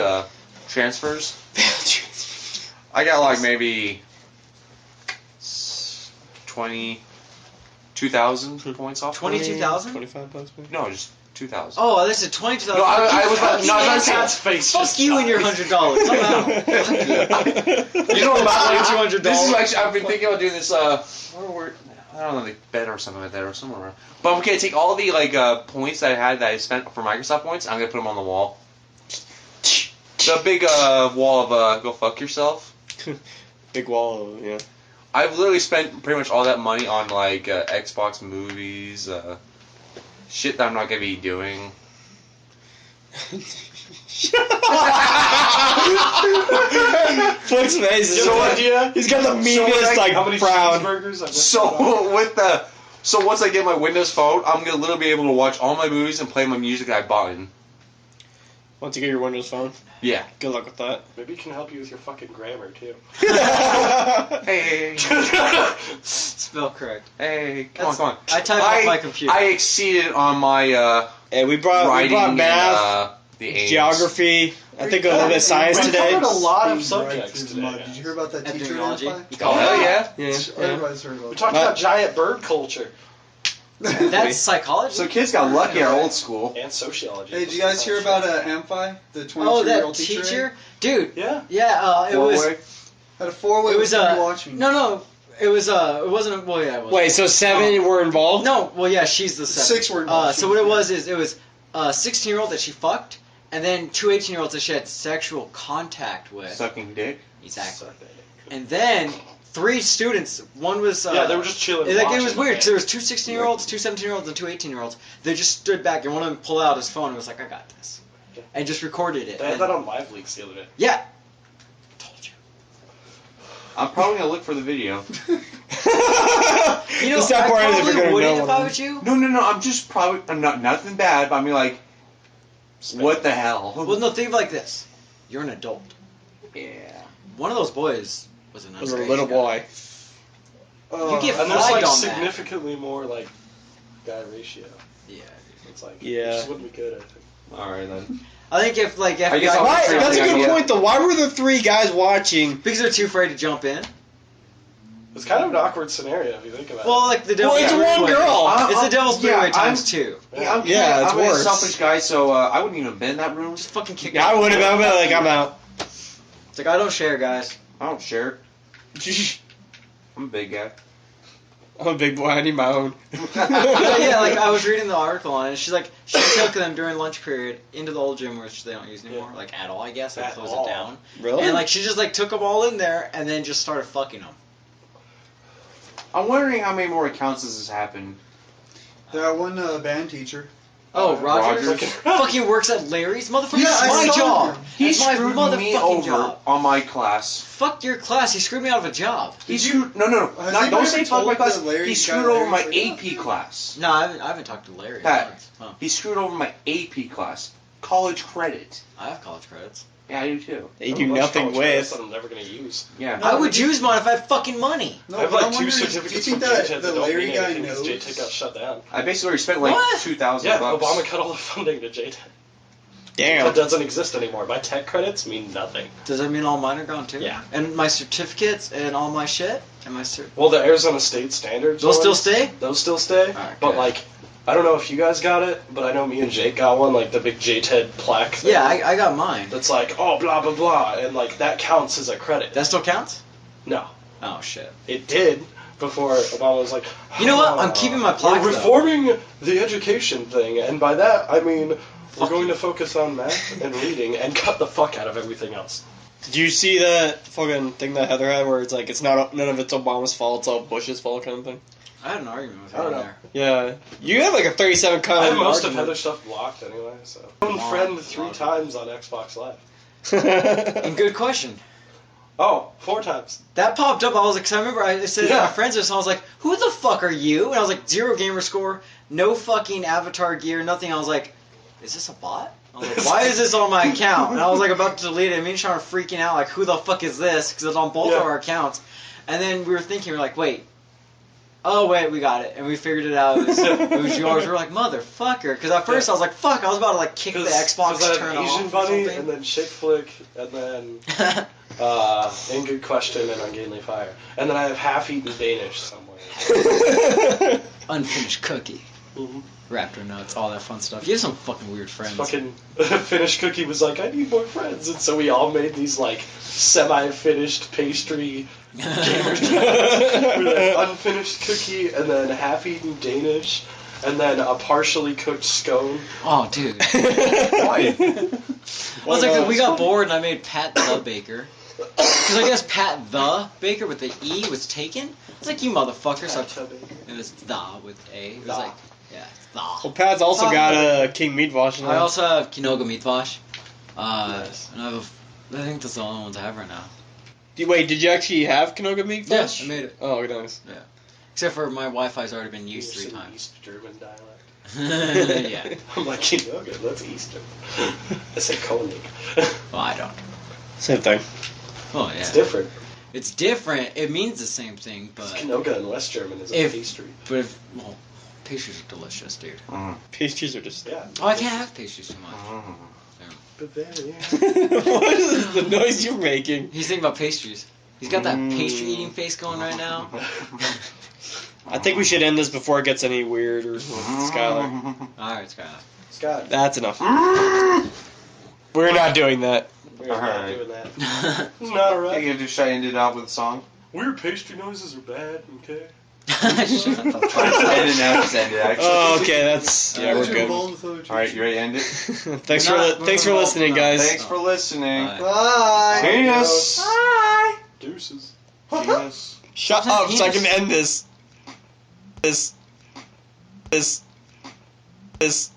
transfers. I got like maybe 22,000 points off. 22,000? $25 maybe? No, just 2,000. Oh, this is 22,000. No, I was about- no, I was about to say- Cat's face Fuck just you and your died. $100. I'm out. You know about like $200. This is actually I've been thinking about doing this. I don't know, like bed or something like that, or somewhere around. But I'm gonna take all the points that I had that I spent for Microsoft points. I'm gonna put them on the wall. The big wall of go fuck yourself. Big wall, yeah. I've literally spent pretty much all that money on like Xbox movies, shit that I'm not gonna be doing. Flick's face is So idea? he's got the meanest How many frown. cheeseburgers? I missed So once I get my Windows Phone, I'm gonna literally be able to watch all my movies and play my music that I bought in. Once you get your Windows Phone, Yeah. good luck with that. Maybe it can help you with your fucking grammar too. Hey, Spell correct. hey, come on. I type off my computer. I exceeded on my Hey, we brought writing math. the aims. Geography. I think a little bit of science We today. covered a lot of Being subjects bright is today. mud. Did you hear about that teacher in Epidemiology. Empire? Oh, hell yeah. Yeah. Everybody's heard We about talked about giant bird culture That's psychology. So kids got lucky at our old school. and sociology. Hey, did you guys hear about Amphi, the 22-year-old Oh, that teacher? teacher, dude. Yeah. Yeah, it was. Four-way? Had a four-way It was with watching. No, it was it wasn't. Well, yeah, it was. Wait, so 7 were involved? No, well, yeah, she's the 7. 6 were involved. So what it was is it was a 16-year-old that she fucked, and then 2 18-year-olds that she had sexual contact with. Sucking dick. Exactly. And then 3 students. One was. Yeah, they were just chilling. It was watching, weird man. because there was 2 16-year-olds, 2 17-year-olds, and 2 18-year-olds. They just stood back, and one of them pulled out his phone and was like, "I got this," and just recorded it. They had And- that on Live Leaks the other day. Yeah. Told you. I'm probably gonna look for the video. You know, The sad I part is we're probably gonna wouldn't know if one. I was you. No. I'm not nothing bad. But I mean, like, what the hell? Well, no, think of it like this. You're an adult. Yeah. One of those boys was an Was a underage little guy. boy. You get and there's flagged like on that. significantly more like guy ratio. Yeah. It's like Yeah. which wouldn't be good. I think. All right then. I think if like I guess FBI I'll Why? trade That's a the good idea. point, though. Why were the 3 guys watching? because they're too afraid to jump in. It's kind of an awkward scenario if you think about Well, like the devil's Well, it's three-way. one girl. It's the devil's Yeah, three-way I'm- times 2. it. Yeah, Yeah, it's I'm worse. a selfish guy, so I wouldn't even have been in that room. Just fucking kick. Yeah, I it. would have been like, I'm out. It's like I don't share, guys. I don't share. I'm a big guy. I'm a big boy. I need my own. Yeah, like I was reading the article on it. She's like she took them during lunch period into the old gym, which they don't use anymore, like at all, I guess. They At closed all. it down. Really? And like she just like took them all in there and then just started fucking them. I'm wondering how many more accounts this has happened. That one band teacher. Oh, Rogers, Rogers. fucking works at Larry's, motherfucker. Yeah, That's I my saw job. him. He That's my screwed me motherfucking over job. on my class. Fuck your class. He screwed me out of a job. He screwed. No. Has Not, anybody don't ever say fuck my told class. that Larry He got screwed over my Larry's AP class. No, I haven't talked to Larry. Pat. Huh. He screwed over my AP class. College credit. I have college credits. Yeah, I do too. They do nothing with. That I'm never gonna use. Yeah. I would use mine if I had fucking money. No, I have but like I'm 2 wondering, certificates do you from think that JTED the that don't Larry mean guy anything because knows? JTED got shut down. I basically already spent like What? $2,000. Yeah, bucks. Obama cut all the funding to JTED. Damn. That doesn't exist anymore. My tech credits mean nothing. Does that mean all mine are gone too? Yeah. And my certificates and all my shit and my Well, the Arizona State standards. Those still ones, stay? Those still stay. Alright, But good. like, I don't know if you guys got it, but I know me and Jake got one, like the big JTED plaque. Thing. Yeah, I got mine. That's like, oh, blah blah blah, and like that counts as a credit. That still counts? No, Oh shit. it did before Obama was like. You know what? I'm keeping my plaque, We're though." reforming the education thing, and by that I mean we're Fuck going you. to focus on math and reading and cut the fuck out of everything else. Did you see that fucking thing that Heather had where it's like, it's not none of it's Obama's fault, it's all Bush's fault kind of thing? I had an argument with I her don't in know. there. Yeah. You have like a 37 I comment have most of argument. Heather's stuff blocked anyway, so. Come on, Friend 3 block it. times on Xbox Live. And good question. Oh, 4 times. That popped up. I was like, 'cause I remember I said to Yeah. my friends this, and I was like, "Who the fuck are you?" And I was like, 0 gamer score, no fucking avatar gear, nothing. I was like, "Is this a bot?" I was like, "Why is this on my account?" And I was like about to delete it. Me and Sean were freaking out, like, "Who the fuck is this?" Because it's on both Yeah. of our accounts. And then we were thinking, we were like, "Wait." Oh wait, we got it, and we figured it out. It was yours. We were like, motherfucker, because at first I was like, fuck, I was about to like kick the Xbox I had turn Asian off Bunny, or and then Shake Flick, and then something. In Good Question and Ungainly Fire. And then I have Half-Eaten Danish somewhere. Unfinished cookie, Mhm. Raptor nuts, all that fun stuff. You have some fucking weird friends. Fucking Finished Cookie was like, I need more friends, and so we all made these like semi-finished pastry gamers with an unfinished cookie, and then half-eaten Danish, and then a partially cooked scone. Oh, dude. Why? I was like, we got bored, and I made Pat the Baker. Because I guess Pat the Baker with the E was taken. I was like, you motherfucker. So it was the with A. It was The. like, yeah, Well, the. Pat's also got a King Meatwash. I also have Kinoga Meatwash. Nice. And I think that's the only ones I have right now. Wait, did you actually have Kinoga Meatwash? Yes, I made it. Oh, nice. Except for my Wi-Fi's already been used 3 Some times. East German dialect. Yeah. I'm like, Kinoga, that's Eastern. I say Koenig. Well, I don't. Same thing. Oh, yeah. It's different. It's different. It means the same thing, but Kinoga in West German is a If- pastry. well, pastries are delicious, dude. Pastries are just... Yeah. Oh, I can't have pastries too much. Mm. Never mind. Bavaria. What is the noise you're making? He's thinking about pastries. He's got that pastry eating face going right now. I think we should end this before it gets any weirder with Skylar. Alright, Skylar. Scott, That's enough. We're not doing that. we're not Alright. doing that. Not I alright. think should I end it off with a song? Weird pastry noises are bad, okay? Shut the fuck Alright, up. end it now. Just end it, actually. Oh, okay, that's yeah, we're What's your good. bone with other Alright, you ready to end it? thanks We're for not- thanks for we're not- listening, no, guys. Thanks for listening. Bye. Bye. Penis. Bye. Deuces. Penis. Shut Stop up saying so I can penis. end this. This.